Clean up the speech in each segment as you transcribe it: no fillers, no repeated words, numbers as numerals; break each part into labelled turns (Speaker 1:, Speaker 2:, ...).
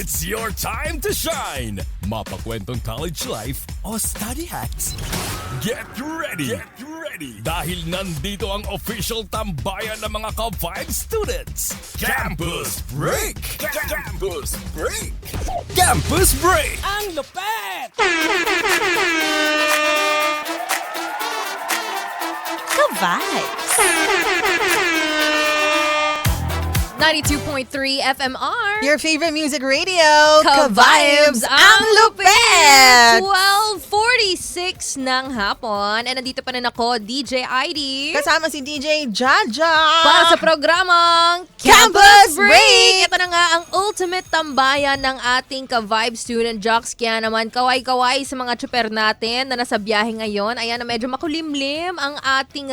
Speaker 1: It's your time to shine! Mapakwentong college life o study hacks. Get ready! Get ready! Dahil nandito ang official tambayan ng mga ka-Vibe students. Campus Break! Campus Break! Campus Break!
Speaker 2: Ang lupet!
Speaker 3: Ka-vibes!
Speaker 4: 92.3 FMR.
Speaker 3: Your favorite music radio,
Speaker 4: Ka-vibes
Speaker 3: ang lupet!
Speaker 4: 12:46 ng hapon. And nandito pa rin ako, DJ ID.
Speaker 3: Kasama si DJ Jaja.
Speaker 4: Para sa programang
Speaker 3: Campus Break!
Speaker 4: Ito na nga ang ultimate tambayan ng ating ka-vibe student jocks. Kaya naman, kaway-kaway sa mga tsuper natin na nasa biyahe ngayon. Ayan na medyo makulimlim ang ating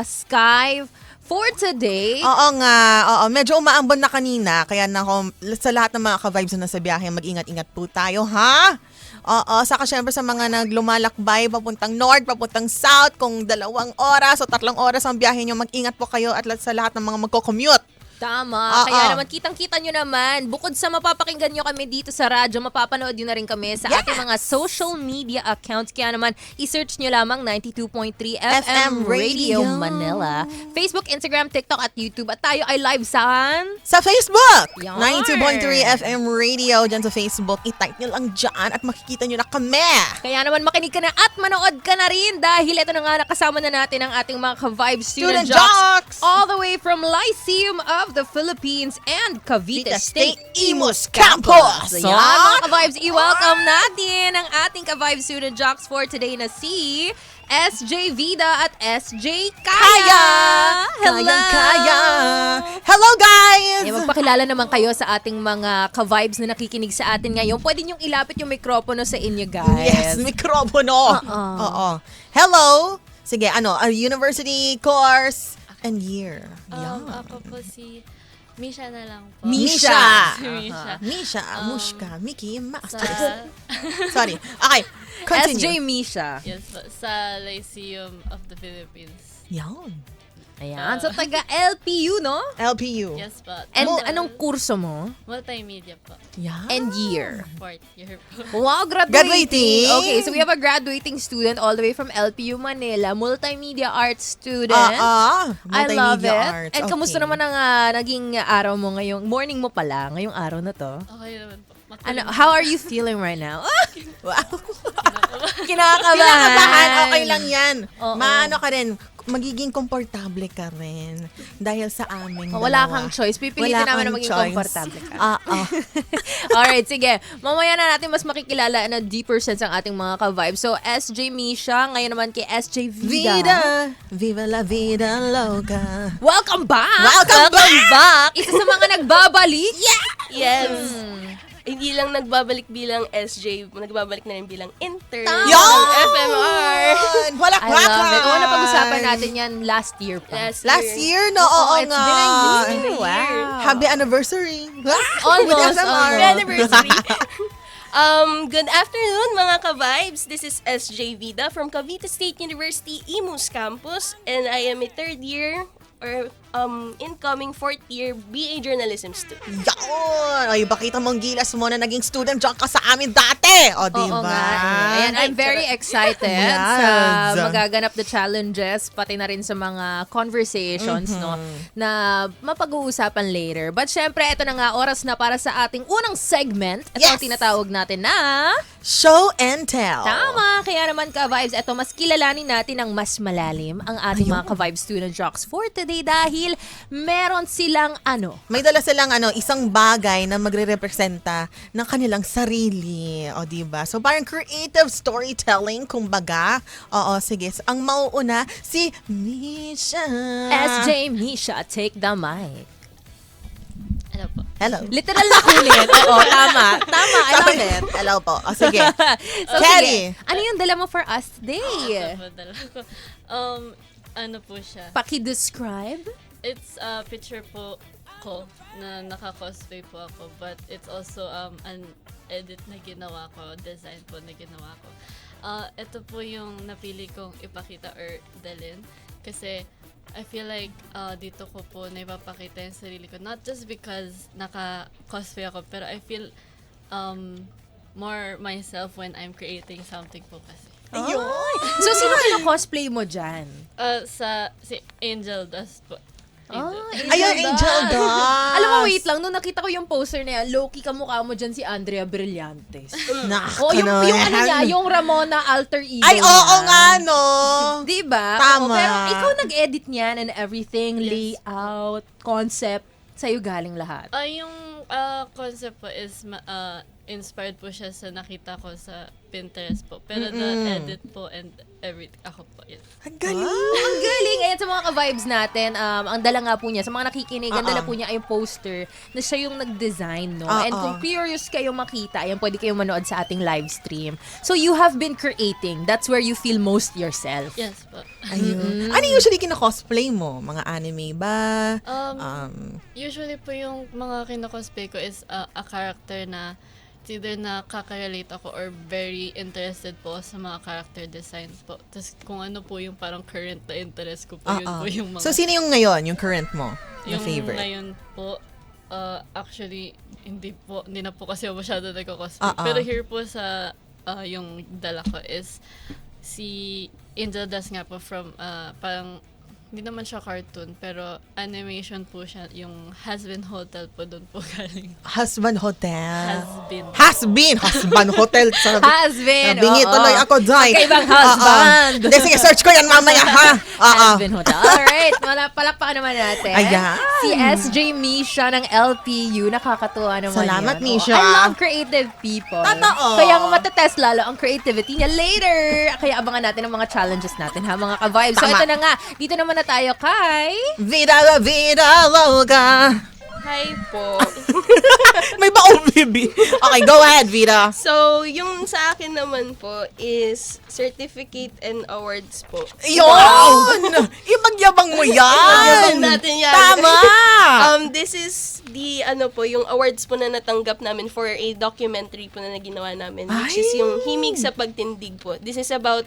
Speaker 4: sky for today.
Speaker 3: Oo nga, oo. Medyo umaambon na kanina. Kaya sa lahat ng mga ka-vibes na nasa biyahe, mag-ingat-ingat po tayo, ha? Oo, saka syempre sa mga naglumalakbay, papuntang north, papuntang south, kung 2 oras o 3 oras ang biyahe nyo, mag-ingat po kayo at sa lahat ng mga magko-commute.
Speaker 4: Tama. Kaya naman, kitang-kita nyo naman, bukod sa mapapakinggan nyo kami dito sa radyo, mapapanood nyo na rin kami sa ating mga social media accounts. Kaya naman, i-search nyo lamang 92.3 FM Radio Manila. Facebook, Instagram, TikTok at YouTube. At tayo ay live saan?
Speaker 3: Sa Facebook!
Speaker 4: Yarn!
Speaker 3: 92.3 FM Radio dyan sa Facebook. I-type nyo lang dyan at makikita nyo na kami.
Speaker 4: Kaya naman, makinig ka na at manood ka na rin dahil ito na nga nakasama na natin ang ating mga ka-vibe student jocks. All the way from Lyceum of the Philippines and Cavite State
Speaker 3: Imus Campus.
Speaker 4: So yan, mga ka-vibes, i-welcome natin ang ating ka-vibe student jocks for today na si SJ Vida at SJ Kaya. Hello!
Speaker 3: Kaya! Hello, guys!
Speaker 4: Magpakilala naman kayo sa ating mga ka-vibes na nakikinig sa atin ngayon. Pwede niyong ilapit yung mikropono sa inyo, guys.
Speaker 3: Yes, mikropono. Oo. Hello! Sige, a university course and year.
Speaker 5: Ako po si Misha na lang po.
Speaker 3: Misha!
Speaker 5: Si Misha.
Speaker 3: Misha, Mushka, Mickey,
Speaker 5: Sa,
Speaker 3: Sorry. Okay, continue.
Speaker 4: SJ Misha.
Speaker 5: yes po, sa Lyceum of the Philippines.
Speaker 3: Yan.
Speaker 4: Ayan. So, taga LPU, no?
Speaker 3: LPU.
Speaker 5: Yes po.
Speaker 4: And anong kurso mo?
Speaker 5: Multimedia po.
Speaker 3: Yan.
Speaker 4: And year?
Speaker 5: 4th year po.
Speaker 4: Wow,
Speaker 3: Graduating.
Speaker 4: Okay, so we have a graduating student all the way from LPU Manila, multimedia arts student. I love it.
Speaker 3: Multimedia arts.
Speaker 4: And kamusta
Speaker 3: Okay.
Speaker 4: naman ang naging araw mo ngayong morning mo pala, ngayong araw na to?
Speaker 5: Okay naman po.
Speaker 4: How are you feeling right now?
Speaker 3: Wow.
Speaker 4: Kinakabahan.
Speaker 3: Kinakabahan, okay lang yan.
Speaker 4: Oo.
Speaker 3: Maano ka rin, magiging komportable ka rin dahil sa aming
Speaker 4: Wala
Speaker 3: dalawa.
Speaker 4: kang choice. Pipilitin
Speaker 3: Wala
Speaker 4: namin na
Speaker 3: kang
Speaker 4: maging
Speaker 3: choice.
Speaker 4: komportable ka.
Speaker 3: Oo.
Speaker 4: Alright, sige. Mamaya na natin mas makikilala na deeper sense ang ating mga ka-vibe. So, SJ Misha, ngayon naman kay SJ Vida.
Speaker 3: Vida, viva la vida loca.
Speaker 4: Welcome back!
Speaker 3: Welcome back!
Speaker 4: Isa sa mga nagbabalik.
Speaker 6: Yes. Hindi lang nagbabalik bilang SJ, nagbabalik na rin bilang intern
Speaker 4: Tama.
Speaker 6: ng FMR.
Speaker 3: Wala
Speaker 4: I love it. Oo, napag-usapan natin yan last year pa.
Speaker 3: Last year, no? Oo
Speaker 4: it's
Speaker 3: nga.
Speaker 4: been a year. Wow.
Speaker 3: Happy anniversary.
Speaker 4: Almost,
Speaker 3: With SMR.
Speaker 4: almost.
Speaker 6: Anniversary. Good afternoon mga ka-vibes. This is SJ Vida from Cavite State University Imus Campus and I am a third year or incoming 4th year BA Journalism student.
Speaker 3: Yan! Ay, bakita mong gilas mo na naging student jock ka sa amin dati. O, diba?
Speaker 4: Oo nga. eh. Ayan, I'm very excited sa
Speaker 3: Yes.
Speaker 4: magaganap na challenges, pati na rin sa mga conversations, no, na mapag-uusapan later. But syempre, ito na nga, oras na para sa ating unang segment. Ito ang
Speaker 3: Yes.
Speaker 4: tinatawag natin na...
Speaker 3: Show and tell.
Speaker 4: Tama! Kaya naman ka-vibes, ito, mas kilalanin natin ng mas malalim ang ating mga ka-vibes student jocks for today dahil meron silang
Speaker 3: May dala silang isang bagay na magre-representa ng kanilang sarili. O, diba? So, parang creative storytelling, kumbaga. Oo, sige. So, ang mauuna, si Misha.
Speaker 4: SJ Misha, take the mic.
Speaker 5: Ano po?
Speaker 3: Hello.
Speaker 4: Literal na kulit. Oo, tama. Tama, I love it.
Speaker 3: Hello po. O, sige.
Speaker 4: So,
Speaker 3: Kelly.
Speaker 4: sige. Ano yung dala mo for us today?
Speaker 5: Padala ko. Ano po siya?
Speaker 4: Paki-describe?
Speaker 5: It's a picture po ko na naka-cosplay po ako but it's also an edit na ginawa ko, design po na ginawa ko. Ito po yung napili kong ipakita or dalhin kasi I feel like dito ko po naipapakita yung sarili ko. Not just because naka-cosplay ako, pero I feel more myself when I'm creating something po kasi.
Speaker 4: So, sino kina-cosplay mo dyan?
Speaker 5: Si Angel Dust po.
Speaker 3: Ayun, Angel Dust.
Speaker 4: Alam mo, wait lang. Nung nakita ko yung poster na yan, low-key kamukha mo dyan si Andrea Brillantes.
Speaker 3: Nako
Speaker 4: Oh, yung ano
Speaker 3: naman.
Speaker 4: niya, yung Ramona alter ego
Speaker 3: Ay, oo
Speaker 4: niya.
Speaker 3: nga, no.
Speaker 4: Diba?
Speaker 3: Tama.
Speaker 4: Oo, pero ikaw nag-edit niyan and everything, layout, concept, sa'yo galing lahat.
Speaker 5: Yung concept po is inspired po siya sa nakita ko sa Pinterest po. Pero the edit po and everything, ako po yun.
Speaker 3: Ang galing.
Speaker 4: Ang galing! Ayan sa mga ka-vibes natin, ang dala nga po niya, sa mga nakikinig, ang dala po niya ay poster na siya yung nag-design, no? And kung curious kayo makita, ayan, pwede kayong manood sa ating live stream. So you have been creating. That's where you feel most yourself.
Speaker 5: Yes po.
Speaker 3: Ayun. Ano usually kina-cosplay mo? Mga anime ba?
Speaker 5: Usually po yung mga kinakosplay ko is a character na it's either nakaka-relate ako or very interested po sa mga character designs po. Tapos kung ano po yung parang current na interest ko po, yun po yung mga...
Speaker 3: So, sino yung ngayon? Yung current mo? Na
Speaker 5: yung
Speaker 3: favorite?
Speaker 5: ngayon po, actually, hindi na po kasi masyado nagko-cosplay. Pero here po sa yung dala ko is si Angel Dust nga po from parang hindi naman siya cartoon, pero animation po siya. Yung Has-Been Hotel po, doon po galing.
Speaker 3: Husband Hotel.
Speaker 5: Has-Been.
Speaker 3: Husband Hotel.
Speaker 4: Husband,
Speaker 3: Bingi
Speaker 4: oo.
Speaker 3: tuloy ako, Jai.
Speaker 4: Magkaibang husband.
Speaker 3: Hindi, sige, search ko yan mamaya, ha?
Speaker 4: Husband Hotel. Alright, palakpakan naman natin.
Speaker 3: Ayan.
Speaker 4: Si SJ Misha ng LPU. Nakakatuwa naman
Speaker 3: Salamat,
Speaker 4: yun.
Speaker 3: Misha.
Speaker 4: I love creative people.
Speaker 3: Totoo.
Speaker 4: Kaya matetest lalo ang creativity niya later. Kaya abangan natin ang mga challenges natin, ha, mga ka-vibes. So
Speaker 3: Tama.
Speaker 4: ito na nga, dito naman na tayo kay...
Speaker 3: Vida la vida loca.
Speaker 6: Hi po.
Speaker 3: May baong baby. Okay, go ahead, Vida.
Speaker 6: So, yung sa akin naman po is certificate and awards po.
Speaker 3: Yun! Ipagyabang mo yan!
Speaker 6: Ipagyabang natin yan.
Speaker 3: Tama!
Speaker 6: This is the, yung awards po na natanggap namin for a documentary po na ginawa namin, which is yung Himig sa Pagtindig po. This is about,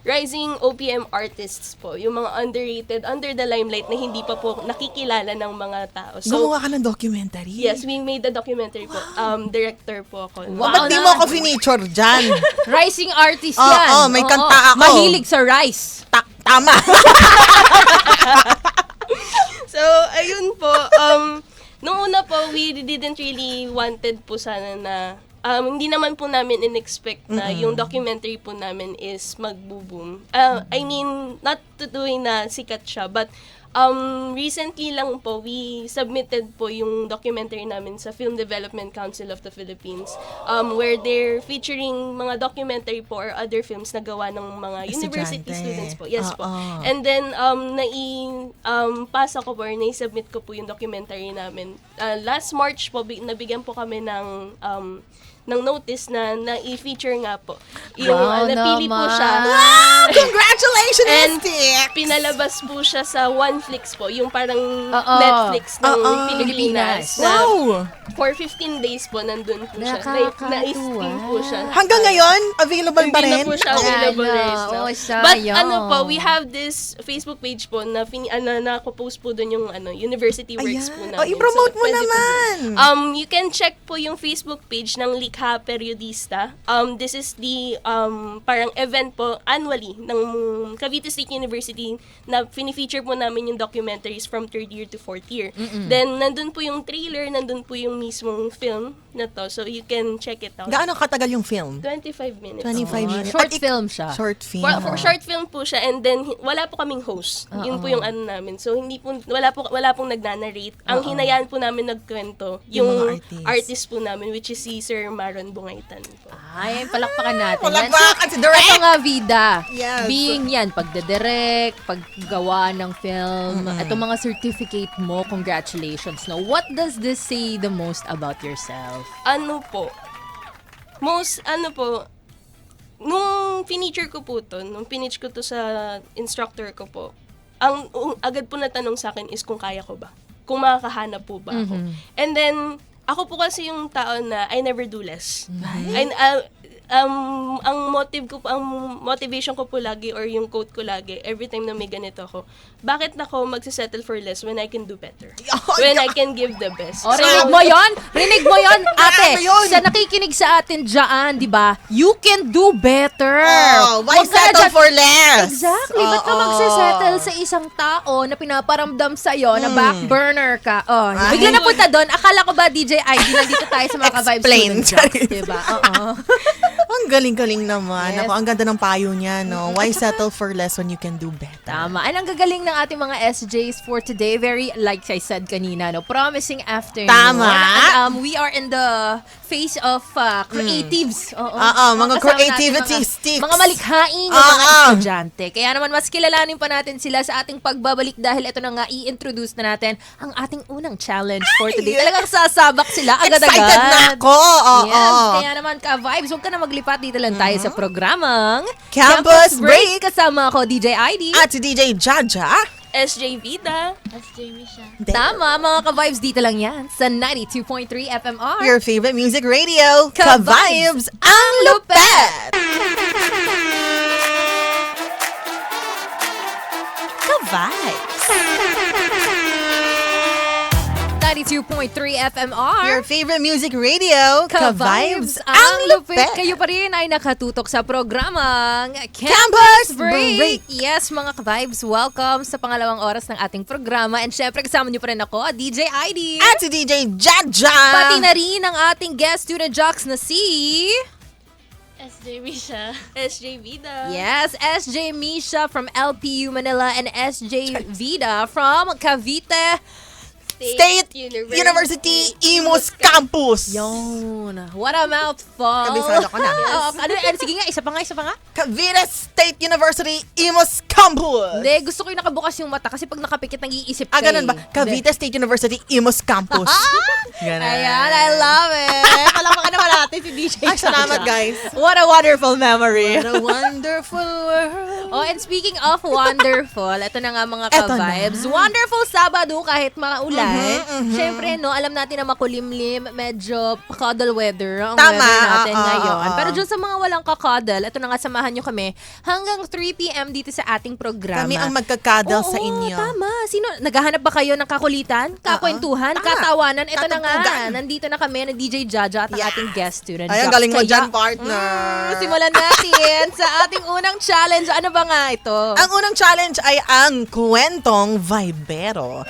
Speaker 6: rising OPM artists po, yung mga underrated, under the limelight na hindi pa po nakikilala ng mga tao. So,
Speaker 3: Gumawa ka ng documentary?
Speaker 6: yes, we made the documentary po. Director po ako.
Speaker 3: Wow, ba't di mo ako finiture dyan?
Speaker 4: Rising artist
Speaker 3: Oo,
Speaker 4: yan.
Speaker 3: may kanta ako.
Speaker 4: Mahilig sa rice.
Speaker 3: Tama.
Speaker 6: So, ayun po. Nung una po, we didn't really wanted po sana na hindi naman po namin in-expect na yung documentary po namin is magbo-boom. I mean, not to doing na sikat siya, but recently lang po, we submitted po yung documentary namin sa Film Development Council of the Philippines, where they're featuring mga documentary po or other films na gawa ng mga university
Speaker 3: Estudyante.
Speaker 6: students po. Yes po.
Speaker 3: Oo.
Speaker 6: And then, pasa ko po or nai-submit ko po yung documentary namin. Last March po, nabigyan po kami ng notice na i-feature nga po. Yung napili po
Speaker 4: naman.
Speaker 6: siya.
Speaker 3: Wow! Congratulations,
Speaker 6: And
Speaker 3: Mystic!
Speaker 6: pinalabas po siya sa OneFlix po, yung parang Netflix ng Pilipinas. Na
Speaker 3: Wow!
Speaker 6: for 15 days po, nandun po siya.
Speaker 4: Nakakatuwa.
Speaker 6: Na-stream po siya.
Speaker 3: Hanggang ngayon, available pa
Speaker 6: Hindi
Speaker 3: rin?
Speaker 6: na po siya available
Speaker 4: Ano,
Speaker 6: right now.
Speaker 4: sayang.
Speaker 6: But we have this Facebook page po na nakapost po doon yung university works po namin.
Speaker 3: Oh, i-promote mo
Speaker 6: pwede po
Speaker 3: naman.
Speaker 6: doon. You can check po yung Facebook page ng Likha Periodista. This is the parang event po annually ng Cavite State University na fini-feature po namin yung documentaries from 3rd year to 4th year. Then nandun po yung trailer, nandun po yung mismong film na to. So you can check it out.
Speaker 3: Gaano katagal yung film?
Speaker 6: 25 minutes.
Speaker 3: 25 minutes.
Speaker 4: Short
Speaker 3: At
Speaker 4: film siya.
Speaker 3: Short film.
Speaker 6: For short film po siya, and then wala po kaming host. Yun po yung ano namin. So hindi po wala pong nagna-narrate. Ang hinayaan po namin nagkwento
Speaker 3: Yung
Speaker 6: yung
Speaker 3: mga
Speaker 6: artist po namin, which is si Sir Maron Bungaytan po.
Speaker 4: Ay, palakpakan natin.
Speaker 3: Palakpakan si
Speaker 4: Yan.
Speaker 3: Direk!
Speaker 4: Ito nga, Vida.
Speaker 3: Yes.
Speaker 4: Being yan, pagdadirect, paggawa ng film, itong mga certificate mo, congratulations. No? What does this say the most about yourself?
Speaker 6: Nung finiture ko po to, nung pinitch ko to sa instructor ko po, agad po na tanong sa akin is kung kaya ko ba? Kung makakahanap po ba ako? And then, ako po kasi yung tao na I never do less. ang motivation ko po lagi or yung quote ko lagi, every time na may ganito ako, bakit ako magsisettle for less when I can do better? When I can give the best.
Speaker 4: O, rinig mo yon? Rinig mo yon, ate?
Speaker 3: Ano yun?
Speaker 4: Sa nakikinig sa atin dyan, di ba? You can do better.
Speaker 3: Oh, why
Speaker 4: Huwag ka na
Speaker 3: settle
Speaker 4: dyan-
Speaker 3: for less?
Speaker 4: Exactly. Ba't ka
Speaker 3: Oo.
Speaker 4: magsisettle sa isang tao na pinaparamdam sa'yo na backburner ka? Oh,
Speaker 3: Ay.
Speaker 4: bigla na punta doon. Akala ko ba, DJ ID, nandito tayo sa mga ka-vibe
Speaker 3: Explain.
Speaker 4: student jobs, di ba? Oo.
Speaker 3: Ang galing-galing naman.
Speaker 4: Yes.
Speaker 3: Ako, ang ganda ng payo niya, no? Why settle for less when you can do better?
Speaker 4: Tama. Ang gagaling ng ating mga SJs for today. Very, like I said kanina, no? Promising afternoon.
Speaker 3: Tama.
Speaker 4: And, we are in the phase of creatives. Oo.
Speaker 3: Oo, mga
Speaker 4: Kasama natin
Speaker 3: creativity sticks.
Speaker 4: Mga malikhaing mga
Speaker 3: Oo.
Speaker 4: estudyante. Kaya naman, mas kilalanin pa natin sila sa ating pagbabalik dahil ito na nga, i-introduce na natin ang ating unang challenge for today.
Speaker 3: Yes.
Speaker 4: Talagang sasabak sila agad-agad.
Speaker 3: Excited na ako! Oo.
Speaker 4: Yes. Kaya naman, ka-vibes, huwag ka na maglipat. Dito lang tayo sa programang
Speaker 3: Campus Break.
Speaker 4: Kasama ako, DJ ID.
Speaker 3: At si DJ Jaja.
Speaker 6: SJ Vida.
Speaker 5: As Jamie siya.
Speaker 4: Tama, mga ka-vibes, dito lang yan sa 92.3 FMR.
Speaker 3: Your favorite music radio.
Speaker 4: Ka-vibes,
Speaker 3: Ka-vibes ang lupet! Ka-vibes.
Speaker 4: 92.3 FMR.
Speaker 3: Your favorite music radio.
Speaker 4: Ka-vibes ang lupit. Kayo pa rin ay nakatutok sa programang
Speaker 3: Campus Break.
Speaker 4: Yes, mga ka-vibes, welcome sa pangalawang oras ng ating programa. And syempre, kasama niyo pa rin ako, DJ ID.
Speaker 3: At si DJ Jaja.
Speaker 4: Pati na rin ang ating guest student jocks na si...
Speaker 5: As Jamie siya.
Speaker 6: SJ Vida.
Speaker 4: Yes, SJ Misha from LPU Manila and SJ Vida from Cavite.
Speaker 3: State University Imus Campus.
Speaker 4: Yun. What a mouthful.
Speaker 3: Kabisado ko na.
Speaker 4: Sige nga, isa pa nga.
Speaker 3: Cavite State University Imus Campus.
Speaker 4: Hindi, gusto ko yung nakabukas yung mata kasi pag nakapikit, nag-iisip ka
Speaker 3: Ganun ba?
Speaker 4: eh.
Speaker 3: Cavite State University Imus Campus. Ganun.
Speaker 4: Ayan, I love it. Palamakan naman natin si DJ.
Speaker 3: Ay, salamat, guys.
Speaker 4: What a wonderful memory.
Speaker 3: What a wonderful world.
Speaker 4: Oh, and speaking of wonderful, ito na nga mga
Speaker 3: Eto
Speaker 4: ka-vibes.
Speaker 3: na.
Speaker 4: Wonderful Sabado kahit maulan. Siyempre, no, alam natin na makulimlim, medyo cuddle weather ang
Speaker 3: Tama,
Speaker 4: weather natin
Speaker 3: oo,
Speaker 4: ngayon.
Speaker 3: oo.
Speaker 4: Pero dyan sa mga walang ka-cuddle, ito na nga, samahan nyo kami hanggang 3 p.m. dito sa ating programa.
Speaker 3: Kami ang magkakadal
Speaker 4: Oo,
Speaker 3: sa inyo.
Speaker 4: tama. Sino, naghahanap ba kayo ng kakulitan, kakwentuhan,
Speaker 3: Tama.
Speaker 4: katawanan? Ito na nga,
Speaker 3: Katugtugan.
Speaker 4: nandito na kami ng DJ Jaja at ang
Speaker 3: Yes.
Speaker 4: ating guest student.
Speaker 3: Ay, ang
Speaker 4: Jox.
Speaker 3: galing mo
Speaker 4: Kaya-
Speaker 3: dyan, partner.
Speaker 4: Simulan natin sa ating unang challenge. Ano ba nga ito?
Speaker 3: Ang unang challenge ay ang kwentong vibero.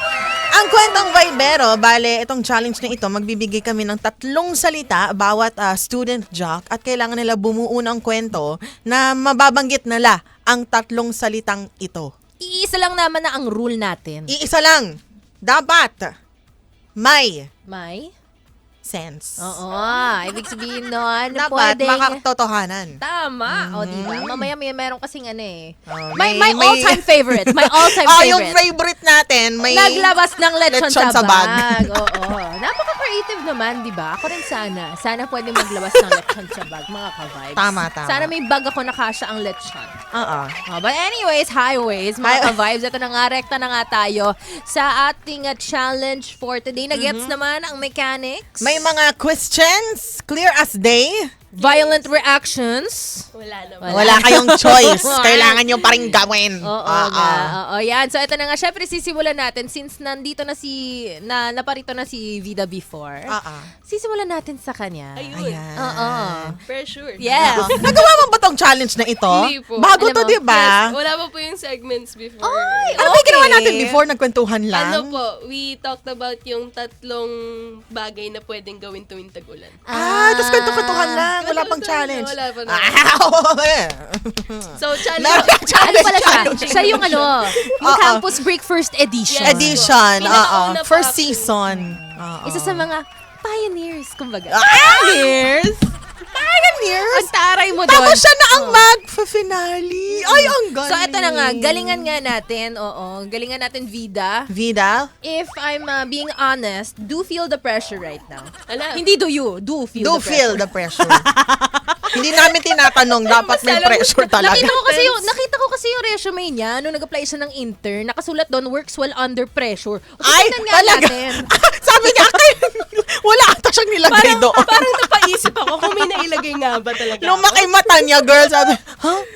Speaker 3: Ang kwentong vibero, bale, itong challenge na ito, magbibigay kami ng 3 salita bawat student jock at kailangan nila bumuo ng kwento na mababanggit nila ang 3 salitang ito.
Speaker 4: Iisa lang naman na ang rule natin.
Speaker 3: Iisa lang. Dapat may
Speaker 4: May?
Speaker 3: sense.
Speaker 4: Oo. Ibig sabihin nun,
Speaker 3: Dapat
Speaker 4: pwedeng...
Speaker 3: makatotohanan.
Speaker 4: Tama. O, diba? Mamaya may meron kasing ano eh.
Speaker 3: Oh,
Speaker 4: my
Speaker 3: may-
Speaker 4: all-time favorite. My all-time
Speaker 3: Oh,
Speaker 4: favorite.
Speaker 3: yung favorite natin, may...
Speaker 4: Naglabas ng lechon,
Speaker 3: lechon
Speaker 4: sa
Speaker 3: sa bag.
Speaker 4: bag. Oo. Napaka-creative naman, di ba? Ako rin sana. Sana pwede maglabas ng lechon sa bag, mga ka-vibes.
Speaker 3: Tama.
Speaker 4: Sana may bag ako na kasya ang lechon.
Speaker 3: Oo.
Speaker 4: But anyways, highways, mga ka-vibes, ito na nga, rekta na nga tayo sa ating challenge for today. Nag-gets naman ang mechanics.
Speaker 3: May mga questions, clear as day.
Speaker 4: violent reactions.
Speaker 6: Wala naman.
Speaker 3: Wala kayong choice. Kailangan nyo pa rin gawin.
Speaker 4: Oo, yan. So, ito na nga. Syempre, sisimulan natin since nandito na naparito na si Vida before. Sisimulan natin sa kanya.
Speaker 6: Ayun.
Speaker 3: Ayan.
Speaker 4: Oo.
Speaker 6: Pressure.
Speaker 4: Yes.
Speaker 3: Nagawa mo ba tong challenge na ito?
Speaker 6: Hindi po.
Speaker 3: Bago
Speaker 4: Alam
Speaker 3: to,
Speaker 4: mo,
Speaker 3: di ba?
Speaker 6: Yes, wala pa po yung segments before.
Speaker 3: Ano ba yung ginawa
Speaker 4: Okay.
Speaker 3: natin before? Nagkwentuhan lang?
Speaker 6: Ano po, we talked about yung 3 bagay na pwedeng gawin tuwing tag-ulan.
Speaker 3: Tapos kwentuhan lang. Wala pang challenge.
Speaker 6: Wala pa na. So,
Speaker 3: Meron
Speaker 6: challenge.
Speaker 4: Ano pala siya?
Speaker 3: challenge.
Speaker 4: Siya yung yung
Speaker 3: Oo.
Speaker 4: Campus Break First Edition.
Speaker 6: Yes.
Speaker 3: Edition.
Speaker 6: Pinakauna pa
Speaker 3: First
Speaker 6: ako.
Speaker 3: season.
Speaker 4: Isa sa mga pioneers, kumbaga.
Speaker 3: Pioneers? Pioneers?
Speaker 4: Ang taray mo doon.
Speaker 3: Tapos siya na ang mag-finale. Ay, ang galing.
Speaker 4: So, eto na nga. Galingan nga natin. Oo. Galingan natin, Vida.
Speaker 3: Vida?
Speaker 4: If I'm being honest, do feel the pressure right now.
Speaker 6: Ala.
Speaker 4: Hindi do you. Do feel
Speaker 3: Do
Speaker 4: the
Speaker 3: feel
Speaker 4: pressure.
Speaker 3: the pressure. Hindi namin tinatanong, dapat may pressure talaga.
Speaker 4: Nakita ko kasi yung resume niya nung nag-apply siya ng intern. Nakasulat doon, works well under pressure. O,
Speaker 3: Ay,
Speaker 4: tingnan nga
Speaker 3: talaga.
Speaker 4: natin.
Speaker 3: Sabi niya, wala ata siyang nilagay doon.
Speaker 6: Parang napaisip ako kung may nailagay Naging nga ba talaga
Speaker 3: Lumaki mata niya, girl. Sabi,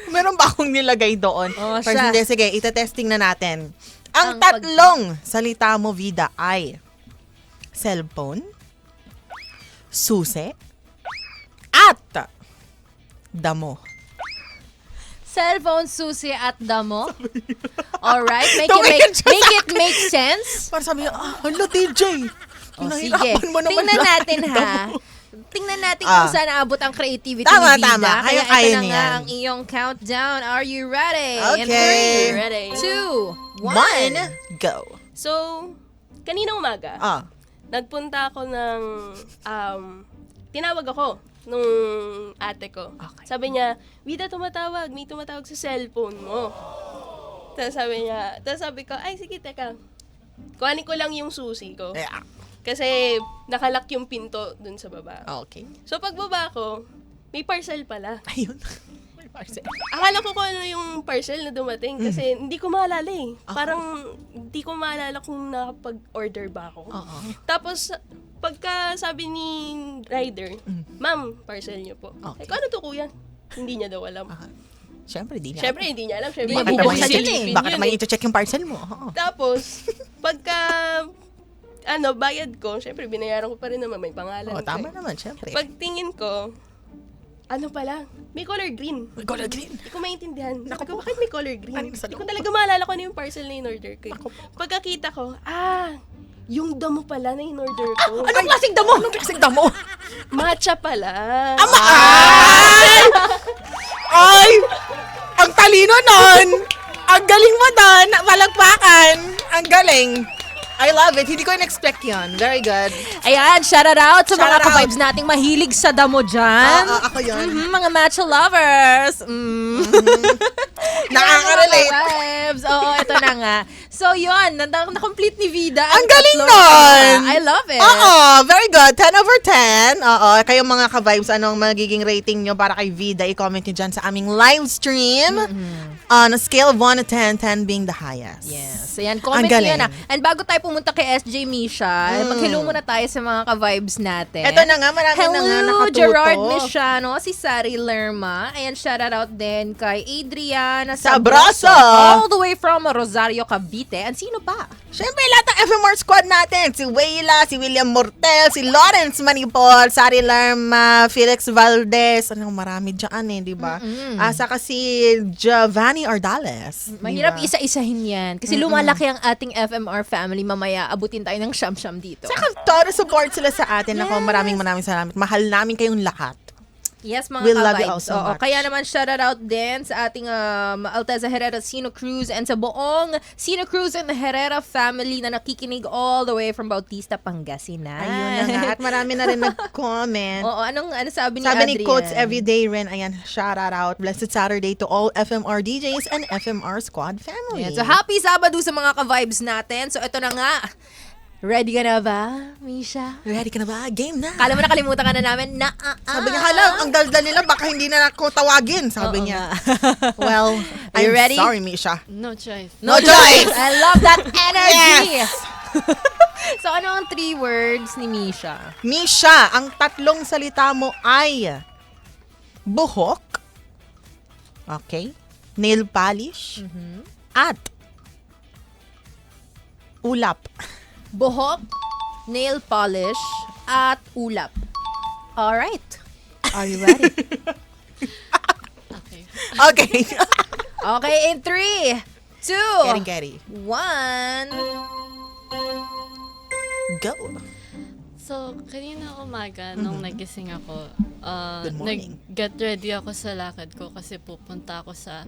Speaker 3: meron ba akong nilagay doon?
Speaker 4: Oo,
Speaker 3: First,
Speaker 4: siya.
Speaker 3: hindi, sige, itetesting na natin. Ang
Speaker 4: Ang
Speaker 3: tatlong salita mo, Vida, ay cellphone, susi, at damo.
Speaker 4: Cellphone, susi, at damo. Alright, make
Speaker 3: Tumingin siya sa
Speaker 4: make sense.
Speaker 3: Para sabi niya, hala, DJ.
Speaker 4: O, sige.
Speaker 3: Pinahirapan mo naman
Speaker 4: Tingnan
Speaker 3: lahat
Speaker 4: natin,
Speaker 3: ng
Speaker 4: ha.
Speaker 3: damo.
Speaker 4: Tingnan natin kung saan naabot ang creativity
Speaker 3: Tama,
Speaker 4: ni Vida.
Speaker 3: tama.
Speaker 4: Kaya
Speaker 3: Kaya
Speaker 4: ito na
Speaker 3: niya
Speaker 4: nga
Speaker 3: yan.
Speaker 4: ang iyong countdown. Are you ready? In
Speaker 3: Okay.
Speaker 4: 3,
Speaker 6: Ready.
Speaker 4: 2,
Speaker 3: 1,
Speaker 4: 1.
Speaker 3: go.
Speaker 6: So, kaninang umaga, nagpunta ako ng, tinawag ako nung ate ko.
Speaker 3: Okay.
Speaker 6: Sabi niya, Vida, tumatawag. May tumatawag sa cellphone mo. Tapos sabi ko, ay, sige, teka. Kuhanin ko lang yung susi ko.
Speaker 3: Yeah.
Speaker 6: Kasi nakalak yung pinto dun sa baba.
Speaker 3: Okay.
Speaker 6: So, pagbaba ko, may parcel pala.
Speaker 3: Ayun. May parcel.
Speaker 6: Akala ko kung ano yung parcel na dumating kasi hindi ko maalala eh. Parang hindi ko maalala kung nakapag-order ba ako.
Speaker 3: Oo.
Speaker 6: Tapos, pagka sabi ni rider, Ma'am, parcel niyo po.
Speaker 3: Okay.
Speaker 6: Ay, ano to kuya? Hindi niya daw alam.
Speaker 3: Siyempre, di niya.
Speaker 6: Siyempre, hindi niya alam. Siyempre,
Speaker 4: Hindi niya
Speaker 3: Bakit
Speaker 4: bubuksan
Speaker 3: naman
Speaker 4: yun
Speaker 3: i-check?
Speaker 4: eh.
Speaker 3: Bakit naman i-check yung parcel mo? Oo.
Speaker 6: Tapos, pagka, bayad ko, siyempre, binayaran ko pa rin naman, may pangalan.
Speaker 3: Oh,
Speaker 6: ko
Speaker 3: tama
Speaker 6: eh.
Speaker 3: naman, siyempre.
Speaker 6: Pagtingin ko, ano pala, may color green.
Speaker 3: May color green.
Speaker 6: Hindi ko maintindihan.
Speaker 3: Naku
Speaker 6: Sabi ko,
Speaker 3: po.
Speaker 6: bakit may color green?
Speaker 3: Ano sa
Speaker 6: Hindi ko
Speaker 3: loob?
Speaker 6: talaga maalala kung ano yung parcel na in-order ko. Pagkakita ko, yung damo pala na in-order ko.
Speaker 3: Anong klaseng damo? Anong klaseng damo?
Speaker 6: Matcha pala.
Speaker 3: Ay! Ang talino nun! Ang galing mo doon! Palagpakan! Ang galing! I love it. Hindi ko in-expect yun. Very good.
Speaker 4: Ayan, shout out sa
Speaker 3: Shout
Speaker 4: mga
Speaker 3: out.
Speaker 4: ka-vibes nating mahilig sa damo dyan.
Speaker 3: Ako yun.
Speaker 4: Mga matcha lovers.
Speaker 3: Nakaka-relate.
Speaker 4: Mga vibes. Oo, ito na nga. So, yun. Na-complete ni Vida.
Speaker 3: Ang galing
Speaker 4: tatlong
Speaker 3: nun!
Speaker 4: salita. I love it.
Speaker 3: Oo, very good. 10 over 10. Oo, kayong mga ka-vibes, anong magiging rating nyo para kay Vida? I-comment nyo dyan sa aming live stream. On a scale of 1 to 10, 10 being the highest.
Speaker 4: Yes. Ayan, comment
Speaker 3: Ang
Speaker 4: nyo
Speaker 3: galing.
Speaker 4: na. And bago tayo pumunta kay SJ Misha, mag-hello muna tayo sa mga ka-vibes natin.
Speaker 3: Ito na nga, marami na nga
Speaker 4: Hello,
Speaker 3: nakatuto.
Speaker 4: Gerard Mishano, si Sari Lerma. Ayan, shout out din kay Adriana
Speaker 3: Sabroso.
Speaker 4: all the way from Rosario, Cavite. And sino pa?
Speaker 3: Siyempre, lahat ng FMR squad natin. Si Wayla, si William Mortel, si Lawrence Manipol, Sari Lerma, Felix Valdez. Marami dyan di ba? Saka si Giovanni Ardales.
Speaker 4: Mahirap
Speaker 3: Diba?
Speaker 4: isa-isahin yan. Kasi lumalaki ang ating FMR family. Mamaya, abutin tayo ng siyam-siyam dito.
Speaker 3: Saka todo support sila sa atin. Ako, maraming salamat. Mahal namin kayong lahat.
Speaker 4: Yes, mga
Speaker 3: We love you all
Speaker 4: ka-vibes.
Speaker 3: so
Speaker 4: Oo,
Speaker 3: much.
Speaker 4: kaya naman shout out din sa ating Alteza Herrera Sino Cruz and sa buong Sino Cruz and Herrera family na nakikinig all the way from Bautista, Pangasinan.
Speaker 3: Ayun na nga. At marami na rin nag-comment.
Speaker 4: Oo, ano sabi ni
Speaker 3: Sabi ni
Speaker 4: Adrian?
Speaker 3: Coach Everyday rin, ayan, shout out. Blessed Saturday to all FMR DJs and FMR squad family.
Speaker 4: Ayan, so happy Sabado sa mga ka-vibes natin. So ito na nga. Ready ka na ba, Misha?
Speaker 3: Ready ka na ba? Game na.
Speaker 4: Kala mo nakalimutan ka na namin na
Speaker 3: Sabi niya, hala, ang daldal nila, baka hindi na ako tawagin. Sabi
Speaker 4: Oo
Speaker 3: niya.
Speaker 4: nga.
Speaker 3: Well,
Speaker 4: Are you
Speaker 3: I'm
Speaker 4: ready?
Speaker 3: sorry, Misha.
Speaker 5: No choice.
Speaker 3: No choice!
Speaker 4: I love that energy!
Speaker 3: Yes!
Speaker 4: So ano ang 3 words ni Misha?
Speaker 3: Misha, ang tatlong salita mo ay buhok, okay, nail polish, at ulap.
Speaker 4: Buhok, nail polish, at ulap. Alright. Are you ready?
Speaker 5: Okay.
Speaker 3: Okay.
Speaker 4: Okay, in 3, 2,
Speaker 3: Getty.
Speaker 4: 1.
Speaker 3: Go.
Speaker 5: So, kanina umaga, nung nagising ako,
Speaker 3: Good morning.
Speaker 5: nag-get ready ako sa lakad ko kasi pupunta ako sa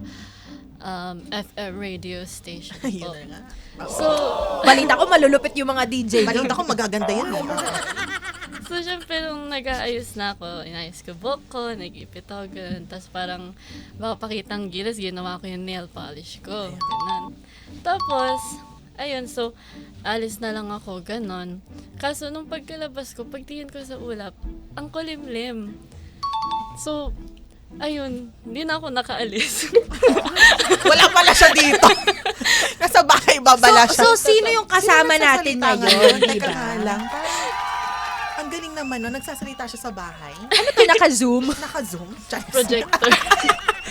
Speaker 5: FM radio station po.
Speaker 3: Ayun na nga.
Speaker 5: So,
Speaker 4: Balita ko malulupit yung mga DJ.
Speaker 3: Balita ko magaganda yun.
Speaker 5: so syempre nung nag-aayos na ako, inayos ko buhok ko, nag-ipit ako, ganun. Tapos parang baka pakitang gilas, ginawa ko yung nail polish ko. Ganun. Tapos, ayun, so, alis na lang ako, ganon. Kaso, nung pagkalabas ko, pagtingin ko sa ulap, ang kulimlim. So, ayun, hindi na ako nakaalis.
Speaker 3: Wala pala siya dito. Nasa bahay babala siya.
Speaker 4: So, sino yung kasama
Speaker 3: Sino
Speaker 4: natin
Speaker 3: nagsasalita
Speaker 4: ngayon, di
Speaker 3: Teka
Speaker 4: ba?
Speaker 3: nga lang. Ang galing naman, no? Nagsasalita siya sa bahay.
Speaker 4: Ano to, naka-zoom?
Speaker 3: Naka-zoom. Charis.
Speaker 5: Projector.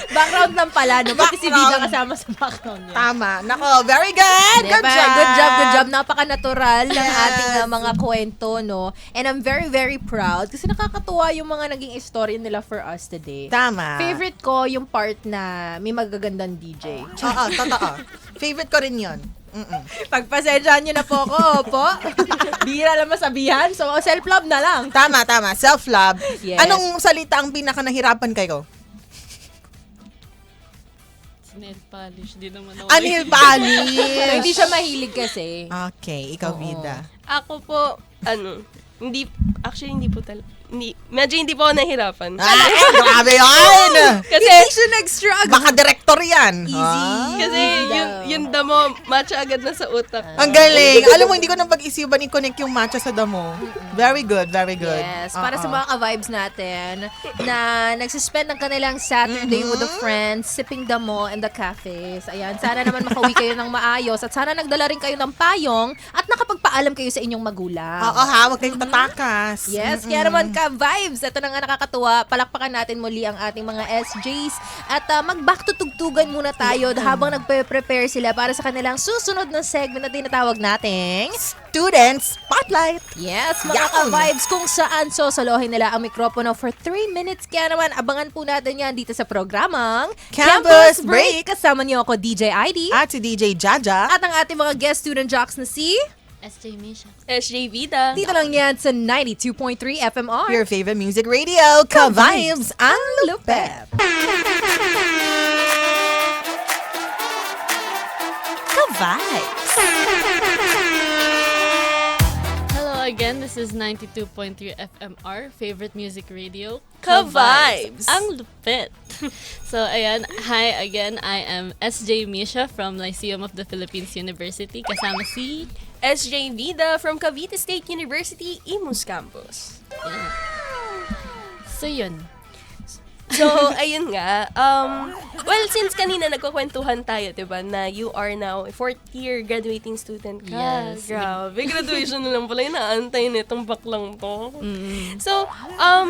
Speaker 4: Background lang pala, no? Pati si Vida
Speaker 3: Background.
Speaker 4: kasama sa background niya.
Speaker 3: Tama. Nako, very good.
Speaker 4: Diba?
Speaker 3: Good job.
Speaker 4: Good job. Napaka-natural ng
Speaker 3: Yes.
Speaker 4: ating mga kwento, no? And I'm very, very proud kasi nakakatuwa yung mga naging istorya nila for us today.
Speaker 3: Tama.
Speaker 4: Favorite ko yung part na may magagandang DJ.
Speaker 3: Oo, totoo. Favorite ko rin yun. Mm-mm.
Speaker 4: Pagpasensyahan nyo na po ko, po. Bira lang masabihan. So, self-love na lang.
Speaker 3: Tama. Self-love.
Speaker 4: Yes.
Speaker 3: Anong salita ang pinaka nahirapan kayo?
Speaker 5: Nail polish. Di naman ako.
Speaker 3: Anil polish.
Speaker 4: Hindi siya mahilig kasi.
Speaker 3: Okay, ikaw,
Speaker 4: Oo.
Speaker 3: Vida.
Speaker 6: Ako po, hindi po medyo hindi po ako nahirapan.
Speaker 3: Grabe yan!
Speaker 6: Kasi,
Speaker 4: Hindi siya nag-struggle.
Speaker 3: Baka director yan.
Speaker 4: Easy.
Speaker 6: kasi yung damo, match agad na sa utak.
Speaker 3: Ang galing. Alam mo, hindi ko nang pag-isipan i-connect yung matcha sa damo. Very good, very good.
Speaker 4: Yes, para sa mga ka-vibes natin na nagsuspend ng kanilang Saturday with the friends, sipping damo in the cafes. Ayan, sana naman makauwi kayo ng maayos at sana nagdala rin kayo ng payong at nakapagpaalam kayo sa inyong magulang.
Speaker 3: Oo ha, huwag kayong tatakas.
Speaker 4: Yes, kaya naman ka-vibes. Ito na nga nakakatuwa. Palakpakan natin muli ang ating mga SJs at mag-back to tugtugan muna tayo habang nagpe-prepare sila para sa kanilang susunod na segment na tinatawag nating
Speaker 3: Student Spotlight.
Speaker 4: Yes, mga
Speaker 3: Yan!
Speaker 4: ka-vibes kung saan sosolohin nila ang mikropono for 3 minutes. Kaya naman, abangan po natin yan dito sa programang
Speaker 3: Campus Break.
Speaker 4: Kasama niyo ako, DJ ID.
Speaker 3: At si DJ Jaja.
Speaker 4: At ang ating mga guest student jocks na si...
Speaker 5: SJ Misha.
Speaker 6: SJ Vida.
Speaker 4: Dito lang yan sa 92.3 FMR.
Speaker 3: Your favorite music radio, Ka-Vibes ang
Speaker 4: Lupet.
Speaker 3: Ka-Vibes.
Speaker 5: Hello again, this is 92.3 FMR, favorite music radio.
Speaker 6: Ka-Vibes.
Speaker 5: Ang lupit. So, ayan. Hi again. I am SJ Misha from Lyceum of the Philippines University. Kasama si...
Speaker 6: SJ Vida from Cavite State University, Imus Campus.
Speaker 5: So, yun.
Speaker 6: So, ayun nga. Well, since kanina nagkukwentuhan tayo, diba, na you are now a fourth year graduating student ka.
Speaker 5: Yes.
Speaker 6: Grabe, graduation na lang pala yung naantay nitong baklang to. So,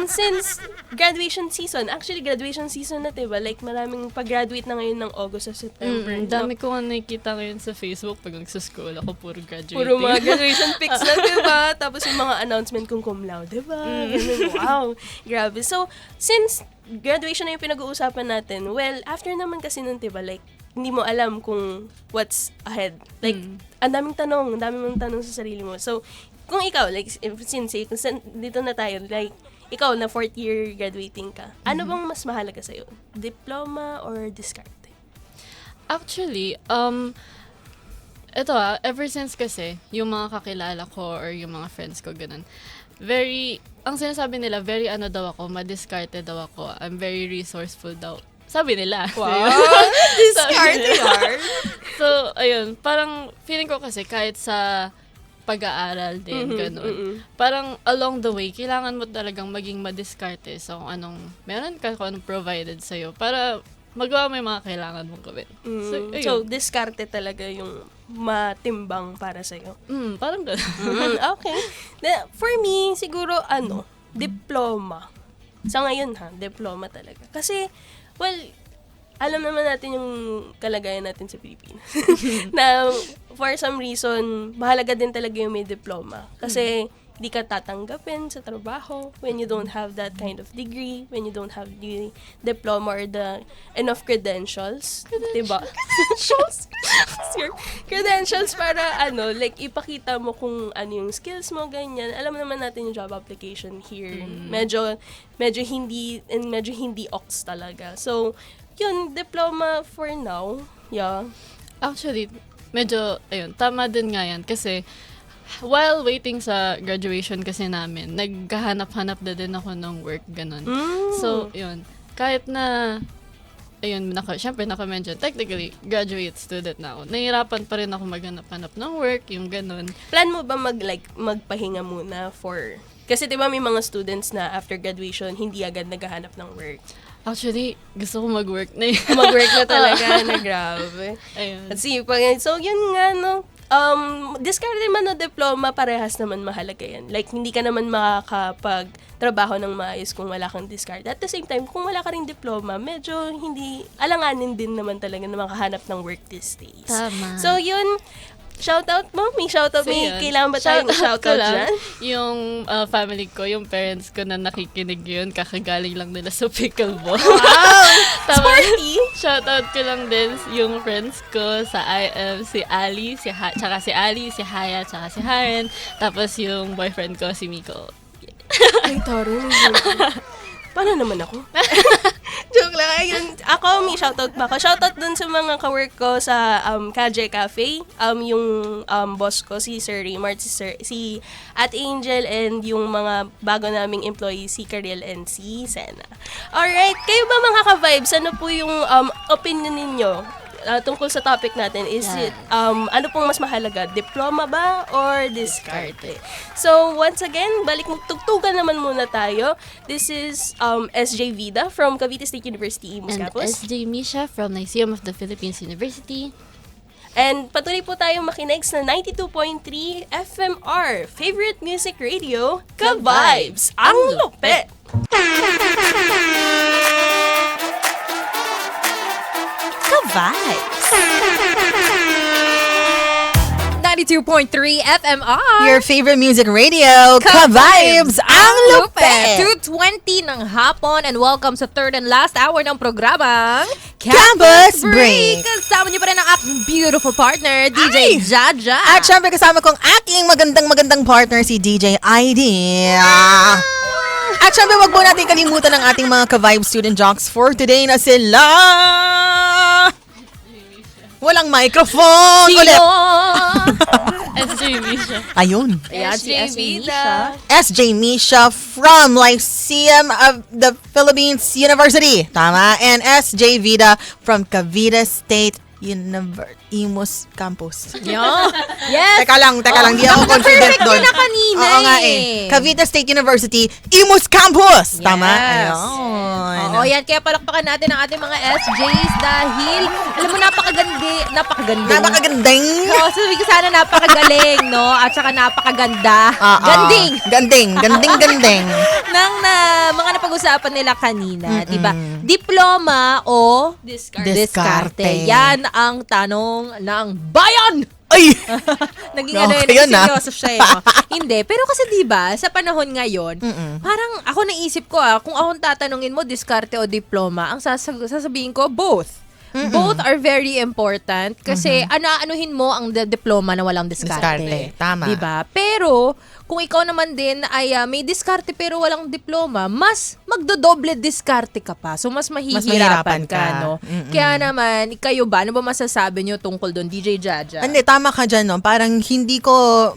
Speaker 6: since graduation season na, diba, like maraming pag-graduate na ngayon ng August o September.
Speaker 5: Dami ko nga nakikita ngayon sa Facebook pag nagsa-school ako, puro graduating.
Speaker 6: Puro mga graduation pics na, diba? Tapos yung mga announcement kung cum laude, diba? Ganun, wow. Grabe. So, since graduation na yung pinag-uusapan natin, well, after naman kasi nun, diba, like, hindi mo alam kung what's ahead. Like, ang daming mong tanong sa sarili mo. So, kung ikaw, like, since dito na tayo, like, ikaw na fourth year graduating ka, ano bang mas mahalaga sa'yo? Diploma or diskarte?
Speaker 5: Actually, ito ever since kasi, yung mga kakilala ko or yung mga friends ko, ganun, ang sinasabi nila, very ano daw ako, madiskarte daw ako, I'm very resourceful daw. Sabi nila.
Speaker 6: Wow! Diskarte are?
Speaker 5: So, ayun, parang feeling ko kasi kahit sa pag-aaral din, ganun. Parang along the way, kailangan mo talagang maging madiskarte sa kung meron ka kung anong provided sa'yo para magawa mo yung mga kailangan mong gawin.
Speaker 6: So, diskarte talaga yung matimbang para sa'yo.
Speaker 5: Parang gano'n.
Speaker 6: Okay. For me, siguro, diploma. Sa ngayon diploma talaga. Kasi, well, alam naman natin yung kalagayan natin sa Pilipinas. Na, for some reason, mahalaga din talaga yung may diploma. Kasi, di ka tatanggapin sa trabaho when you don't have that kind of degree, when you don't have the diploma or the enough credentials. Diba? Credentials para like ipakita mo kung ano yung skills mo, ganyan. Alam naman natin yung job application here. Medyo hindi ox talaga. So, yun, diploma for now. Yeah.
Speaker 5: Actually, medyo, tama din nga yan. Kasi, while waiting sa graduation kasi namin, naghahanap-hanap na din ako ng work, ganun. So, yun. Kahit na, syempre naka-mention, technically, graduate student na ako. Nahihirapan pa rin ako maghanap-hanap ng work, yung ganun.
Speaker 6: Plan mo ba magpahinga muna kasi diba may mga students na after graduation, hindi agad naghahanap ng work.
Speaker 5: Actually, gusto ko mag-work na yun.
Speaker 6: Mag-work na talaga, na grabe.
Speaker 5: Ayun.
Speaker 6: So, yun nga, no. discarded man o diploma, parehas naman mahalaga yan. Like, hindi ka naman makakapag-trabaho ng maayos kung wala kang discard. At the same time, kung wala ka ring diploma, medyo hindi, alanganin din naman talaga na makahanap ng work these days.
Speaker 4: Tama.
Speaker 6: So, yun, shoutout mo? May shoutout,
Speaker 5: So,
Speaker 6: may
Speaker 5: yun.
Speaker 6: kailangan ba tayong
Speaker 5: Shoutout ko
Speaker 6: shoutout
Speaker 5: lang,
Speaker 6: dyan?
Speaker 5: Yung family ko, yung parents ko na nakikinig yun, kakagaling lang nila sa pickleball.
Speaker 6: Wow!
Speaker 5: Tapos,
Speaker 6: Sporty!
Speaker 5: shoutout ko lang din yung friends ko sa IM, si Ali, tsaka si Ali, si Haya, tsaka si Haren. Tapos yung boyfriend ko, si Miko.
Speaker 6: Ay, taro. Paano naman ako? Joke lang. Ayun, ako, may shoutout pa ako. Shoutout dun sa mga kawork ko sa Kaje Cafe. Yung boss ko, si Sir Raymart, si At Angel, and yung mga bago naming employees, si Cariel and si Sena. Alright, kayo ba mga ka-vibes? Ano po yung opinion ninyo? Tungkol sa topic natin, is it, ano pong mas mahalaga? Diploma ba or diskarte? So, once again, balik magtugtugan naman muna tayo. This is SJ Vida from Cavite State University, Imus
Speaker 5: And
Speaker 6: Campus.
Speaker 5: SJ Misha from Lyceum of the Philippines University.
Speaker 6: And patuloy po tayong makinig sa 92.3 FMR, Favorite Music Radio, Ka-Vibes! Ang lupet!
Speaker 4: 92.3 FMR.
Speaker 3: Your favorite music radio, Ka-Vibes, ang lupet!
Speaker 4: 2:20 ng hapon and welcome sa third and last hour ng programang
Speaker 3: Campus Break.
Speaker 4: Kasama niyo pa rin ang aking beautiful partner, DJ
Speaker 3: Ay!
Speaker 4: Jaja.
Speaker 3: At syempre kasama kong aking magandang partner, si DJ ID. At syempre wag po natin kalimutan ang ating mga Ka-Vibe student jocks for today na sila... Walang microphone
Speaker 4: Sino?
Speaker 3: ulit.
Speaker 5: SJ Misha.
Speaker 3: Ayun.
Speaker 4: Ayan, si
Speaker 6: SJ
Speaker 4: SJ
Speaker 6: Vida.
Speaker 3: SJ Misha from Lyceum of the Philippines University. Tama. And SJ Vida from Cavite State Imus Campus.
Speaker 4: Yeah. Yes.
Speaker 3: Teka lang, di ako confident
Speaker 4: Na-perfect
Speaker 3: doon.
Speaker 4: yun na kanina
Speaker 3: Oo nga eh. Cavite State University, Imus Campus. Tama?
Speaker 4: Yes.
Speaker 3: Ayun.
Speaker 4: Oo, yan. Kaya palakpakan natin ang ating mga SJs dahil, alam mo, napakaganding.
Speaker 3: Napakagandang.
Speaker 4: Oo, sabi ko sana napakagaling, no? At saka napakaganda.
Speaker 3: Oo.
Speaker 4: Ganding.
Speaker 3: Ganding.
Speaker 4: Nang mga napag-usapan nila kanina, di ba? Diploma o
Speaker 6: Discard.
Speaker 3: Diskarte.
Speaker 4: Yan ang tanong ng bayan!
Speaker 3: Ay!
Speaker 4: Naging
Speaker 3: Okay
Speaker 4: naging
Speaker 3: yun, ah.
Speaker 4: seryoso siya eh. No? Hindi. Pero kasi diba, sa panahon ngayon, parang ako naisip ko kung akong tatanungin mo, diskarte o diploma, ang sasabihin ko, both. Both are very important kasi ano-anuhin mo ang diploma na walang diskarte.
Speaker 3: Diskarte, tama.
Speaker 4: Diba? Pero, kung ikaw naman din ay may diskarte pero walang diploma, mas magdodoble diskarte ka pa. So, mas mahihirapan ka, no? Kaya naman, kayo ba? Ano ba masasabi nyo tungkol doon, DJ Jaja?
Speaker 3: Hindi, tama ka dyan, no? Parang hindi ko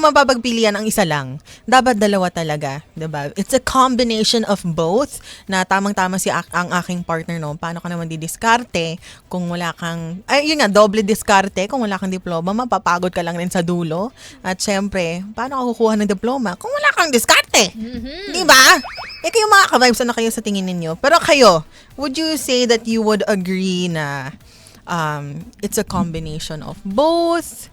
Speaker 3: mapapagpilian ang isa lang. Dapat dalawa talaga, diba? It's a combination of both na tamang-tama ang aking partner, no? Paano ka naman didiskarte kung wala kang, yun nga, doble diskarte. Kung wala kang diploma, mapapagod ka lang rin sa dulo. At syempre, paano ka kukuha ng diploma kung wala kang diskarte? Diba? Kayo mga ka-vibes, ano kayo sa tingin ninyo? Pero kayo, would you say that you would agree na it's a combination of both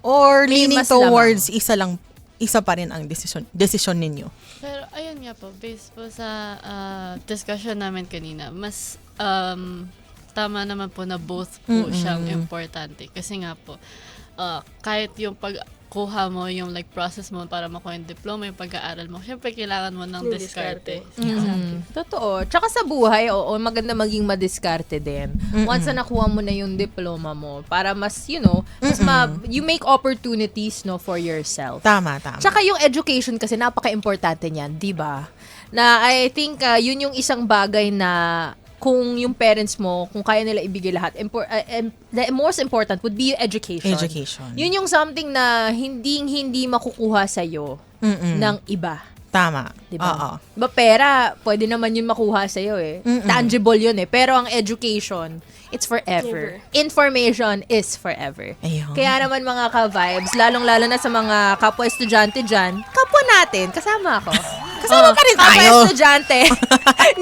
Speaker 3: or
Speaker 4: May
Speaker 3: leaning
Speaker 4: mas
Speaker 3: towards isa pa rin ang decision ninyo?
Speaker 5: Pero ayun nga po, based po sa discussion namin kanina, mas tama naman po na both po siyang importante. Kasi nga po, kahit yung pagkuha mo, yung like process mo para makuha yung diploma, yung pag-aaral mo, syempre kailangan mo ng diskarte.
Speaker 4: Totoo. Tsaka sa buhay, oo, maganda maging madiskarte din. Once na nakuha mo na yung diploma mo, para mas, you make opportunities, no, for yourself.
Speaker 3: Tama.
Speaker 4: Tsaka yung education kasi napaka-importante niyan, di ba? Na I think yun yung isang bagay na kung yung parents mo, kung kaya nila ibigay lahat, the most important would be education. Yun yung something na hindi makukuha sa'yo ng iba.
Speaker 3: Tama.
Speaker 4: Diba?
Speaker 3: Oo.
Speaker 4: Diba pera, pwede naman yun makuha sa'yo eh. Tangible yun eh. Pero ang education, it's forever. Information is forever.
Speaker 3: Ayun.
Speaker 4: Kaya naman mga ka-vibes, lalong-lalo na sa mga kapwa-estudyante dyan, kapwa natin, kasama ako.
Speaker 3: Kasama pa rin tayo.
Speaker 4: Kapwa estudyante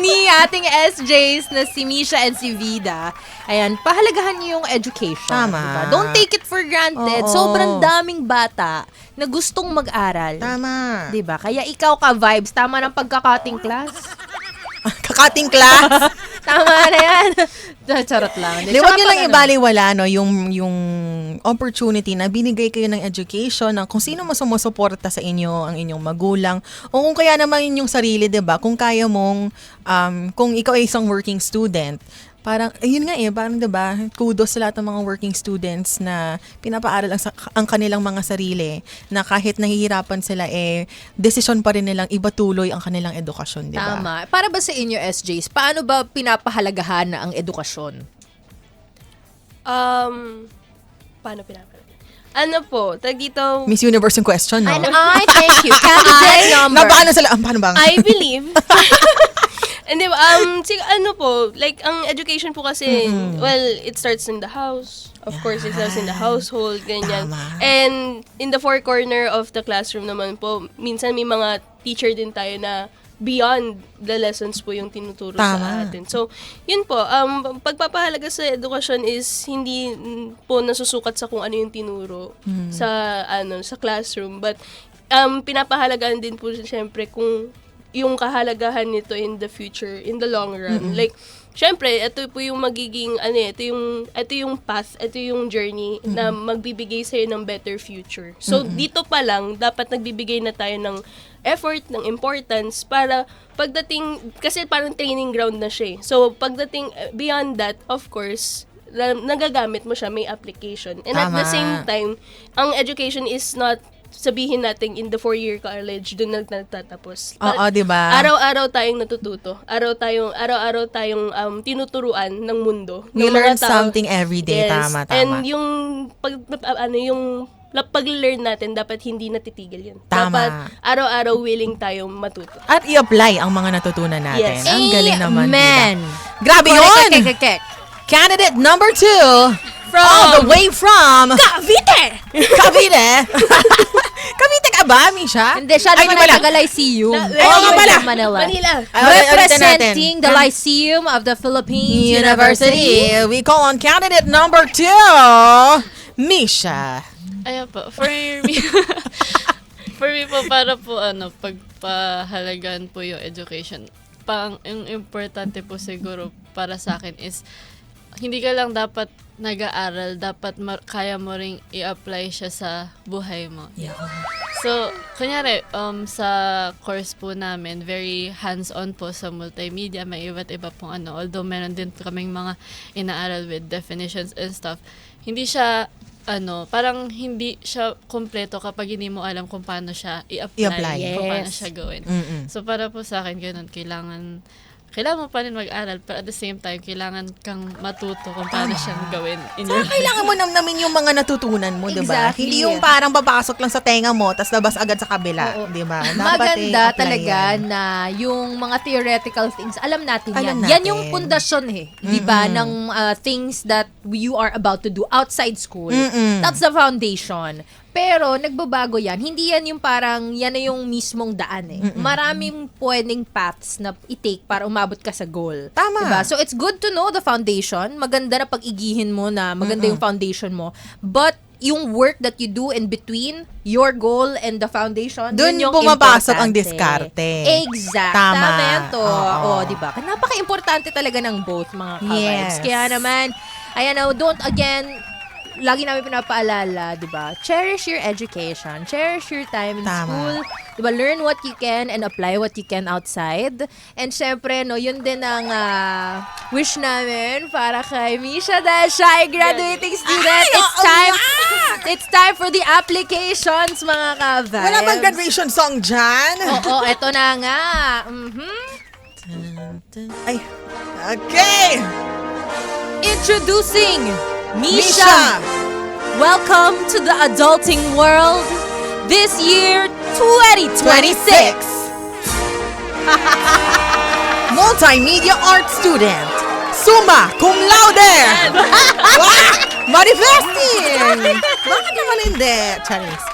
Speaker 4: ni ating SJs na si Misha and si Vida. Ayan, pahalagahan niyo yung education.
Speaker 3: Tama.
Speaker 4: Diba? Don't take it for granted.
Speaker 3: Oo.
Speaker 4: Sobrang daming bata na gustong mag-aral.
Speaker 3: Tama.
Speaker 4: Diba? Kaya ikaw ka, Vibes, tama ng pagkakating class.
Speaker 3: Kakating class.
Speaker 4: Tama na yan. Charot lang.
Speaker 3: Di, huwag nyo lang ibaliwala, no, yung opportunity na binigay kayo ng education, ng kung sino mas sumusuporta sa inyo, ang inyong magulang, o kung kaya naman inyong sarili, di ba? Kung kaya mong, kung ikaw ay isang working student, parang, ayun nga parang diba, kudos sa lahat ng mga working students na pinapaaral ang kanilang mga sarili, na kahit nahihirapan sila, desisyon pa rin nilang ibatuloy ang kanilang edukasyon, diba?
Speaker 4: Tama. Para ba sa inyo, SJs, paano ba pinapahalagahan ang edukasyon?
Speaker 6: Paano pinapalagay? Ano po, tag dito,
Speaker 3: Miss Universe yung question, no?
Speaker 4: I thank you. Candidate number.
Speaker 3: Napaano sila, paano ba?
Speaker 6: I believe. And then, ano po, like, ang education po kasi, well, it starts in the house. Of course, it starts in the household, ganyan.
Speaker 3: Tama.
Speaker 6: And in the four corner of the classroom naman po, minsan may mga teacher din tayo na beyond the lessons po yung tinuturo
Speaker 3: Tama.
Speaker 6: sa atin. So, yun po, pagpapahalaga sa edukasyon is hindi po nasusukat sa kung ano yung tinuro sa classroom, but pinapahalagaan din po syempre kung yung kahalagahan nito in the future, in the long run. Like, syempre, ito po yung magiging, ito yung path, ito yung journey na magbibigay sa'yo ng better future. So, dito pa lang, dapat nagbibigay na tayo ng effort, ng importance, para pagdating, kasi parang training ground na siya. So, pagdating, beyond that, of course, nagagamit mo siya, may application. And at the
Speaker 3: Tama.
Speaker 6: same time, ang education is not sabihin natin in the 4-year college doon nagtatapos.
Speaker 3: Oo, diba?
Speaker 6: Araw-araw tayong natututo. Araw-araw tayong tinuturuan ng mundo.
Speaker 3: We
Speaker 6: ng mga
Speaker 3: learn
Speaker 6: tao.
Speaker 3: something every day.
Speaker 6: Yes.
Speaker 3: Tama.
Speaker 6: And yung pag-learn natin, dapat hindi natitigil yun.
Speaker 3: Tama.
Speaker 6: Dapat araw-araw willing tayong matuto.
Speaker 3: At i-apply ang mga natutunan natin.
Speaker 6: Yes.
Speaker 3: Ang galing naman.
Speaker 4: Amen.
Speaker 3: Diba? Grabe yun! Candidate number 2 all the way from
Speaker 6: Cavite!
Speaker 3: Cavite. Cavite ka ba, Misha?
Speaker 4: Hindi, siya
Speaker 3: Ay,
Speaker 4: naman
Speaker 3: di pala.
Speaker 4: ang taga-Lyceum.
Speaker 3: Oo nga pala.
Speaker 4: Manila.
Speaker 6: Manila.
Speaker 4: Representing the Lyceum of the Philippines University.
Speaker 3: We call on candidate number 2, Misha.
Speaker 5: Ayan po, for me, for me po, para po, pagpahalagan po yung education. Yung importante po siguro para sa akin is, hindi ka lang dapat nag-aaral, dapat kaya mo ring i-apply siya sa buhay mo.
Speaker 3: Yeah.
Speaker 5: So, kunyari, sa course po namin, very hands-on po sa multimedia, may iba't iba pong although meron din kaming mga inaaral with definitions and stuff, hindi siya, parang hindi siya kompleto kapag hindi mo alam kung paano siya i-apply. Kung paano siya gawin. So, para po sa akin, ganun, kailangan mo pa rin mag-aral, pero at the same time, kailangan kang matuto kung paano siyang gawin in your life.
Speaker 3: Kailangan mo namin yung mga natutunan mo, diba?
Speaker 4: Exactly.
Speaker 3: Hindi yung parang papasok lang sa tenga mo, tas labas agad sa kabila, diba? Dapat
Speaker 4: Maganda
Speaker 3: apply
Speaker 4: talaga
Speaker 3: yan.
Speaker 4: na yung mga theoretical things, alam natin
Speaker 3: Alam
Speaker 4: yan.
Speaker 3: natin.
Speaker 4: Yan yung pundasyon di ba, ng things that you are about to do outside school. That's the foundation. Pero nagbabago yan. Hindi yan yung parang, yan na yung mismong daan Maraming pwedeng paths na i-take para umabot ka sa goal.
Speaker 3: Tama.
Speaker 4: Diba? So it's good to know the foundation. Maganda na pag-igihin mo na maganda yung foundation mo. But yung work that you do in between your goal and the foundation,
Speaker 3: Dun
Speaker 4: yun yung
Speaker 3: pumapasok ang
Speaker 4: importante.
Speaker 3: diskarte.
Speaker 4: Exactamento.
Speaker 3: Oo.
Speaker 4: Diba? Napaka-importante talaga ng both, mga ka-vibes.
Speaker 3: Yes.
Speaker 4: Kaya naman, lagi namin pinapaalala, di ba? Cherish your education. Cherish your time in
Speaker 3: Tama.
Speaker 4: school. Di ba? Learn what you can and apply what you can outside. And syempre, yun din ang wish namin para kay Misha dahil siya ay graduating student. It's time for the applications, mga ka-vibes.
Speaker 3: Wala bang graduation song dyan?
Speaker 4: Oo, eto na nga.
Speaker 3: Ay, okay!
Speaker 4: Introducing
Speaker 3: Misha!
Speaker 4: Misha! Welcome to the adulting world this year 2026.
Speaker 3: Multimedia art student, summa cum laude! Wow! Manifesting! Bakit naman hindi? Charis.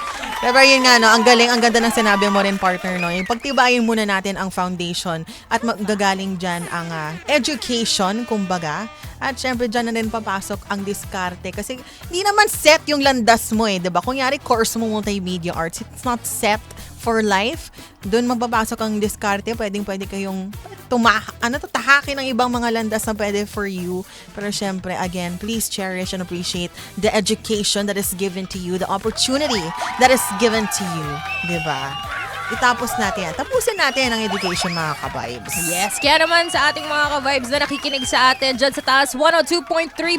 Speaker 3: Pero yun nga, no, ang galing, ang ganda ng sinabi mo rin, partner, no? Yung pagtibayin muna natin ang foundation at magagaling dyan ang education, kumbaga. At syempre, dyan na rin papasok ang diskarte. Kasi hindi naman set yung landas mo eh, diba? Kunyari, course mo multimedia arts, it's not set for life. Doon mapapasok ang diskarte. Pwede kayong tahakin ng ibang mga landas na pwede for you. Pero syempre, again, please cherish and appreciate the education that is given to you, the opportunity that is given to you. Diba? Itapos natin yan. Tapusin natin ang education, mga ka-vibes.
Speaker 4: Yes, kaya naman sa ating mga ka-vibes na nakikinig sa atin dyan sa taas, 102.3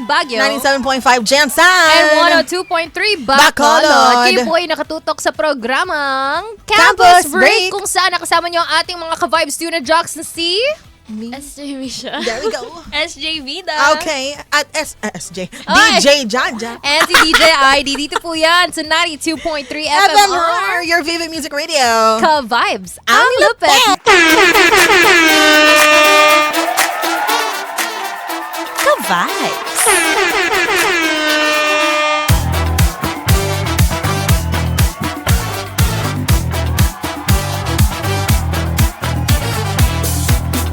Speaker 4: Baguio.
Speaker 3: 97.5 Jensen.
Speaker 4: And 102.3 Bacolod.
Speaker 3: Bacolod.
Speaker 4: Kayo po ay nakatutok sa programang
Speaker 3: Campus
Speaker 4: Campus Break,
Speaker 3: Break.
Speaker 4: kung saan nakasama nyo ang ating mga ka-vibes student jocks na si...
Speaker 5: SJ Misha.
Speaker 3: There we go.
Speaker 6: SJ Vida.
Speaker 3: Okay. At SJ.
Speaker 4: Ay.
Speaker 3: DJ Jaja.
Speaker 4: And si DJ ID. Dito po yan sa 92.3 FMR.
Speaker 3: FMR, your favorite music radio.
Speaker 4: Ka-vibes.
Speaker 3: Ang
Speaker 4: Ang lupet.
Speaker 3: Ka-vibes.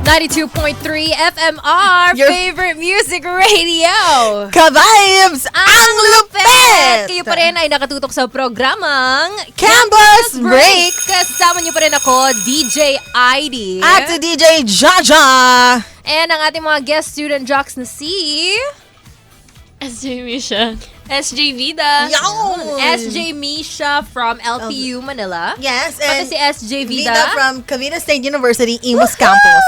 Speaker 4: 92.3 FMR,
Speaker 3: Your-
Speaker 4: favorite music radio.
Speaker 3: Ka-vibes. Ang lupet.
Speaker 4: Kayo pa rin ay nakatutok sa programang
Speaker 3: Campus Break.
Speaker 4: Kasama niyo pa rin ako, DJ ID.
Speaker 3: At si DJ Jaja.
Speaker 4: And ang ating mga guest student jocks na si...
Speaker 5: SJ Misha.
Speaker 6: SJ Vida.
Speaker 3: Yawn.
Speaker 4: SJ Misha from LPU Manila.
Speaker 3: Yes,
Speaker 4: Pati
Speaker 3: and
Speaker 4: si SJ Vida.
Speaker 3: Vida from Cavite State University, Imus Campus.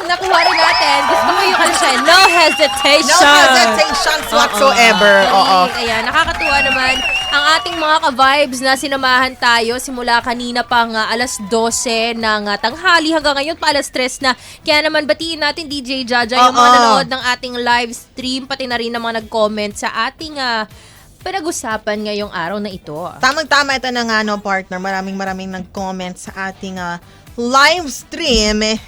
Speaker 4: Nakuha rin natin. Gusto ko yung ano siya, no hesitation.
Speaker 3: No hesitations whatsoever. Oo.
Speaker 4: Ayan, nakakatuwa naman ang ating mga ka-vibes na sinamahan tayo simula kanina pang alas 12 ng tanghali hanggang ngayon pa alas 3 na. Kaya naman batiin natin DJ Jaja yung mga
Speaker 3: Oo.
Speaker 4: nanood ng ating live stream, pati na rin ng mga nag-comment sa ating pinag-usapan ngayong araw na ito.
Speaker 3: Tamang-tama ito na nga, no, partner. Maraming nag-comment sa ating live stream.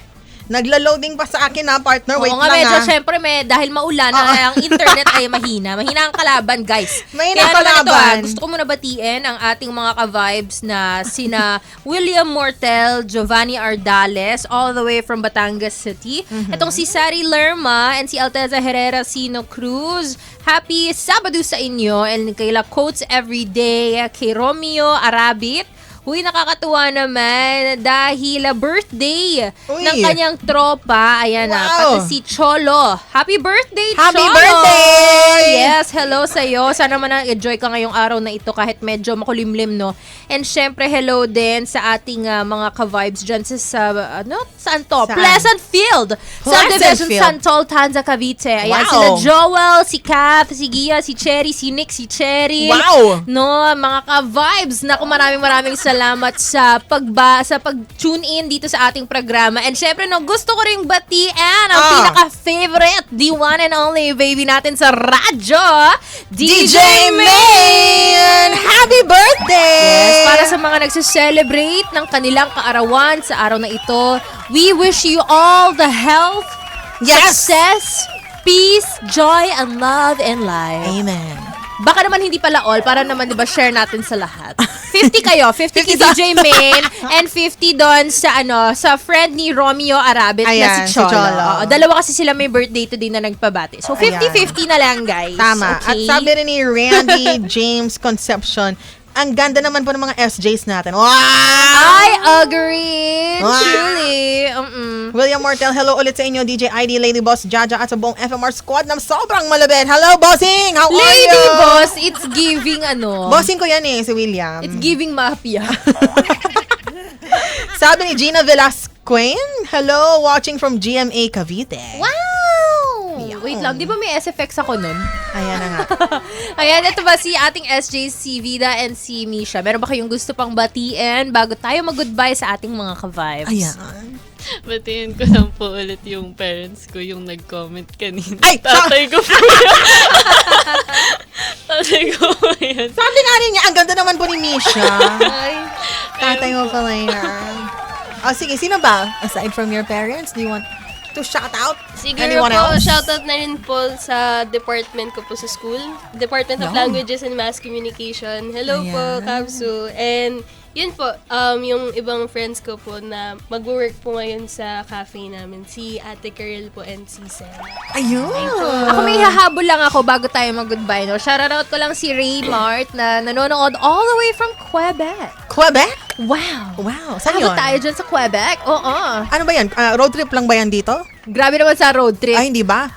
Speaker 3: Nagla-loading pa sa akin, partner. Wait
Speaker 4: Oo nga,
Speaker 3: lang,
Speaker 4: medyo syempre dahil maulan ang internet ay mahina. Mahina ang kalaban, guys.
Speaker 3: Mahina
Speaker 4: Kaya
Speaker 3: ang
Speaker 4: naman ito,
Speaker 3: kalaban.
Speaker 4: gusto ko muna batiin ang ating mga ka-vibes na sina William Mortel, Giovanni Ardales, all the way from Batangas City. Itong si Sari Lerma and si Alteza Herrera Sino Cruz. Happy Sabado sa inyo. And kaila Quotes Everyday, kay Romeo Arabit. Uy, nakakatuwa naman dahil birthday
Speaker 3: Uy.
Speaker 4: ng kanyang tropa. Ayan na,
Speaker 3: Wow.
Speaker 4: pati si Cholo. Happy birthday,
Speaker 3: Happy
Speaker 4: Cholo!
Speaker 3: birthday!
Speaker 4: Yes, hello sa'yo. Sana man enjoy ka ngayong araw na ito kahit medyo makulimlim, no? And syempre, hello din sa ating mga ka-vibes dyan saan to?
Speaker 3: Saan?
Speaker 4: Pleasant Field!
Speaker 3: Pleasant
Speaker 4: Subdivision
Speaker 3: Field.
Speaker 4: Santol, Tanza, Cavite. Ayan,
Speaker 3: Wow.
Speaker 4: sila Joel, si Kath, si Gia, si Cherry, si Nick, si Cherry.
Speaker 3: Wow!
Speaker 4: No, mga ka-vibes. Naku, maraming salamat sa pag-tune in dito sa ating programa. And syempre, no, gusto ko ring batiin ang pinaka-favorite, the one and only baby natin sa radyo,
Speaker 3: DJ Main! Happy birthday!
Speaker 4: Yes, para sa mga nagse-celebrate ng kanilang kaarawan sa araw na ito, we wish you all the health,
Speaker 3: Yes!
Speaker 4: success, peace, joy, and love in life.
Speaker 3: Amen.
Speaker 4: Baka naman hindi pala all, para naman 'di ba share natin sa lahat. 50 kayo, 50 kay
Speaker 3: 50
Speaker 4: DJ Main and 50 doon sa friend ni Romeo Arabit na
Speaker 3: Ayan,
Speaker 4: si
Speaker 3: si
Speaker 4: Cholo.
Speaker 3: Cholo.
Speaker 4: Oo, dalawa kasi sila may birthday today na nagbabati. So 50-50 na lang, guys.
Speaker 3: Tama.
Speaker 4: Okay?
Speaker 3: At sabi rin ni Randy James Concepcion, ang ganda naman po ng mga SJs natin. Wow!
Speaker 4: I agree.
Speaker 3: Wow.
Speaker 4: Truly.
Speaker 3: William Mortel, hello ulit sa inyo, DJ ID, Lady Boss, Jaja, at sa buong FMR squad na sobrang malabit. Hello, Bossing! How are you?
Speaker 4: Lady Boss, it's giving
Speaker 3: Bossing ko yan si William.
Speaker 4: It's giving mafia.
Speaker 3: Sabi ni Gina Velasquez, hello, watching from GMA Cavite.
Speaker 4: Wow! Wait lang, di ba may SFX ako nun?
Speaker 3: Ayan na nga.
Speaker 4: Ayan, ito ba si ating SJ, si Vida, and si Misha? Meron ba kayong gusto pang batiin bago tayo mag-goodbye sa ating mga ka-vibes?
Speaker 3: Ayan.
Speaker 5: Batiin ko lang po ulit yung parents ko yung nag-comment kanina.
Speaker 3: Ay!
Speaker 5: Tatay ko po yan. Tatay ko po yan.
Speaker 3: Sabi nga rin niya, ang ganda naman po ni Misha.
Speaker 4: Ay,
Speaker 3: Tatay mo pala yan. Oh, sige, sino ba? Aside from your parents, do you want to shout out?
Speaker 6: Siguro
Speaker 3: Anyone
Speaker 6: po,
Speaker 3: else?
Speaker 6: shoutout na rin po sa department ko po sa school. Department of
Speaker 3: Yun.
Speaker 6: Languages and Mass Communication. Hello po,
Speaker 3: Ayan.
Speaker 6: Kapsu. And yun po, yung ibang friends ko po na mag-work po ngayon sa cafe namin. Si Ate Karel po and si Sarah.
Speaker 3: Ayun.
Speaker 4: Ako may hahabol lang ako bago tayo mag-goodbye, no? Shoutout ko lang si Raymart na nanonood all the way from Quebec.
Speaker 3: Quebec?
Speaker 4: Wow!
Speaker 3: Wow. Saan
Speaker 4: Habot
Speaker 3: yun?
Speaker 4: tayo dyan sa Quebec. Oo.
Speaker 3: Ano ba yan? Road trip lang ba yan dito?
Speaker 4: Grabe naman sa road trip.
Speaker 3: Ay, hindi ba?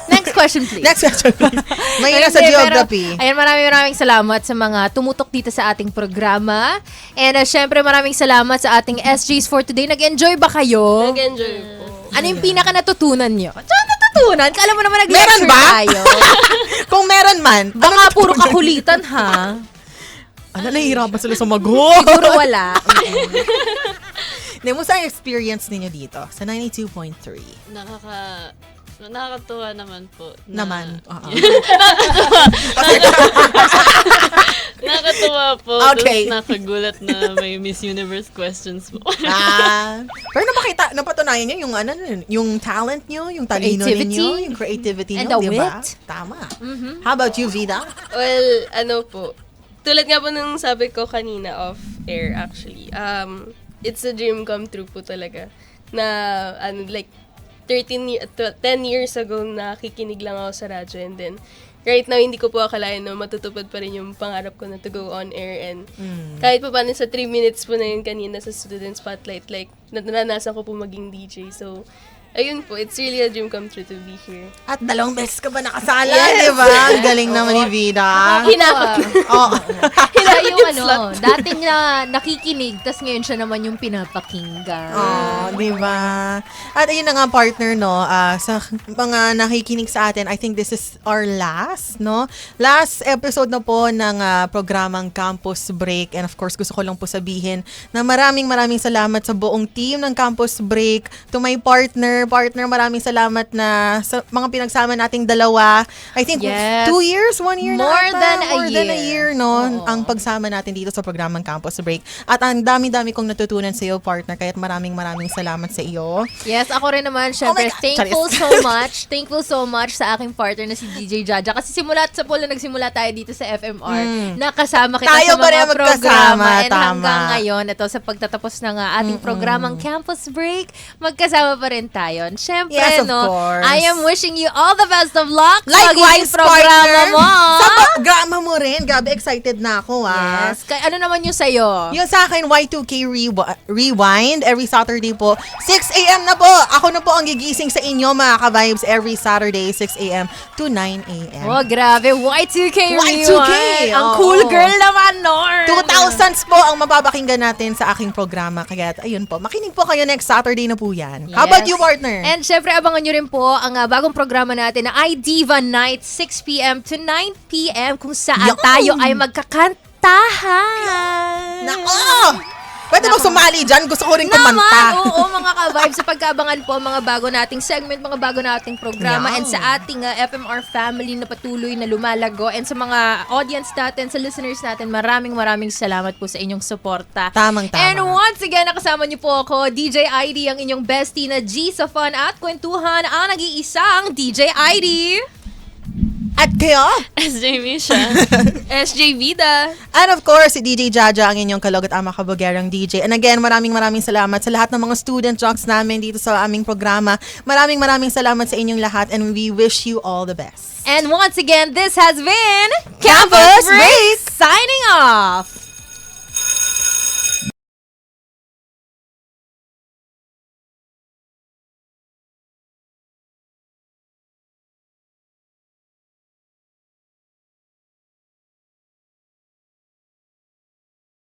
Speaker 4: Next question, please.
Speaker 3: Next question, please. Mahirap sa
Speaker 4: Hindi,
Speaker 3: geography.
Speaker 4: Pero, ayan, maraming salamat sa mga tumutok dito sa ating programa. And syempre, maraming salamat sa ating SJs for today. Nag-enjoy ba kayo?
Speaker 6: Nag-enjoy po.
Speaker 4: Ano yung pinaka natutunan nyo? Saan natutunan? Kala mo naman
Speaker 3: Meron
Speaker 4: nag-lecture
Speaker 3: ba?
Speaker 4: tayo.
Speaker 3: Kung meron man.
Speaker 4: Baka puro kakulitan, ha?
Speaker 3: Ano, nahihirapan sila sumagot.
Speaker 4: Siguro wala.
Speaker 3: Hindi, musta ang experience ninyo dito sa 92.3?
Speaker 5: Nakakatuwa naman po.
Speaker 3: Naman. Oo.
Speaker 5: Nakakatuwa po.
Speaker 3: Okay.
Speaker 5: Tapos nakagulat na may Miss Universe questions po.
Speaker 3: Pero napatunayan niyo yung yung talent niyo, yung talino
Speaker 4: Creativity.
Speaker 3: ninyo, yung creativity
Speaker 4: And
Speaker 3: niyo,
Speaker 4: the
Speaker 3: di ba?
Speaker 4: wit.
Speaker 3: Tama. How about you, Vida?
Speaker 6: Well, ano po, tulad nga po nung sabi ko kanina off-air actually, it's a dream come true po talaga. Na, like, 10 years ago nakikinig lang ako sa radyo and then right now hindi ko po akalain na matutupad pa rin yung pangarap ko na to go on air and kahit pa paano sa 3 minutes po na yun kanina sa Student Spotlight, like, naranasan ko po maging DJ. So, ayun po, it's really a dream come true to be here.
Speaker 3: At 2 beses ka ba nakasala, di ba? Ang galing naman ni Vida.
Speaker 6: Hinakot.
Speaker 3: Oo.
Speaker 4: Siya yung dating na nakikinig, tas ngayon siya naman yung pinapakinggan.
Speaker 3: Oh, di ba? At ayun na nga, partner, no, sa mga nakikinig sa atin, I think this is our last, no? Last episode na po ng programang Campus Break. And of course, gusto ko lang po sabihin na maraming salamat sa buong team ng Campus Break, to my partner, maraming salamat na sa mga pinagsama nating dalawa. I think
Speaker 4: Yes.
Speaker 3: 2 years, 1 year na
Speaker 4: More
Speaker 3: ata.
Speaker 4: than a
Speaker 3: More than a
Speaker 4: year.
Speaker 3: year, no?
Speaker 4: Oo.
Speaker 3: Ang pagsama natin dito sa programang Campus Break. At ang dami-dami kong natutunan sa iyo, partner. Kaya't maraming salamat sa iyo.
Speaker 4: Yes, ako rin naman, syempre,
Speaker 3: Oh my God.
Speaker 4: thankful so much sa aking partner na si DJ Jaja. Kasi simula sa pula, nagsimula tayo dito sa FMR. Nakasama kita
Speaker 3: Tayo
Speaker 4: sa
Speaker 3: pa rin
Speaker 4: mga
Speaker 3: magkasama,
Speaker 4: programa. And
Speaker 3: tama.
Speaker 4: hanggang ngayon, ito sa pagtatapos ng ating programang Campus Break, magkasama pa rin tayo. Syempre,
Speaker 3: Yes, of
Speaker 4: no,
Speaker 3: course.
Speaker 4: I am wishing you all the best of luck sa
Speaker 3: Likewise,
Speaker 4: magiging programa
Speaker 3: partner.
Speaker 4: mo.
Speaker 3: Sa programa mo rin. Grabe, excited na ako,
Speaker 4: Yes. Ano naman yung sa'yo?
Speaker 3: Yung sa akin, Y2K Rewind, every Saturday po, 6 a.m. na po. Ako na po ang gigising sa inyo, mga ka-vibes, every Saturday, 6 a.m. to 9 a.m.
Speaker 4: Oh, grabe. Y2K
Speaker 3: Y2K,
Speaker 4: Rewind. Ang
Speaker 3: oo.
Speaker 4: cool girl naman, Norm.
Speaker 3: 2000s po ang mapapakinggan natin sa aking programa. Kaya, ayun po, makinig po kayo next Saturday na po yan. How about you, partner?
Speaker 4: And syempre, abangan nyo rin po ang bagong programa natin na iDiva Night, 6 p.m. to 9 p.m. kung saan
Speaker 3: Yun!
Speaker 4: tayo ay magkakantahan.
Speaker 3: Nako! Pwede mo sumali dyan? Gusto ko rin
Speaker 4: Naman,
Speaker 3: kumanta.
Speaker 4: oo, mga ka-vibes, sa pagkaabangan po mga bago nating segment, mga bago nating programa,
Speaker 3: Yeah.
Speaker 4: and sa ating FMR family na patuloy na lumalago, and sa mga audience natin, sa listeners natin, maraming salamat po sa inyong suporta.
Speaker 3: Tamang-tama.
Speaker 4: And once again, nakasama niyo po ako, DJ ID, ang inyong bestie na G sa fun at kwentuhan, ang nag-iisang DJ ID.
Speaker 3: At kayo?
Speaker 5: SJ Misha.
Speaker 6: SJ Vida.
Speaker 3: And of course, si DJ Jaja, ang inyong kalog at ama kabugerang DJ. And again, maraming salamat sa lahat ng mga student jocks namin dito sa aming programa. Maraming salamat sa inyong lahat and we wish you all the best.
Speaker 4: And once again, this has been
Speaker 3: Campus Break!
Speaker 4: signing off.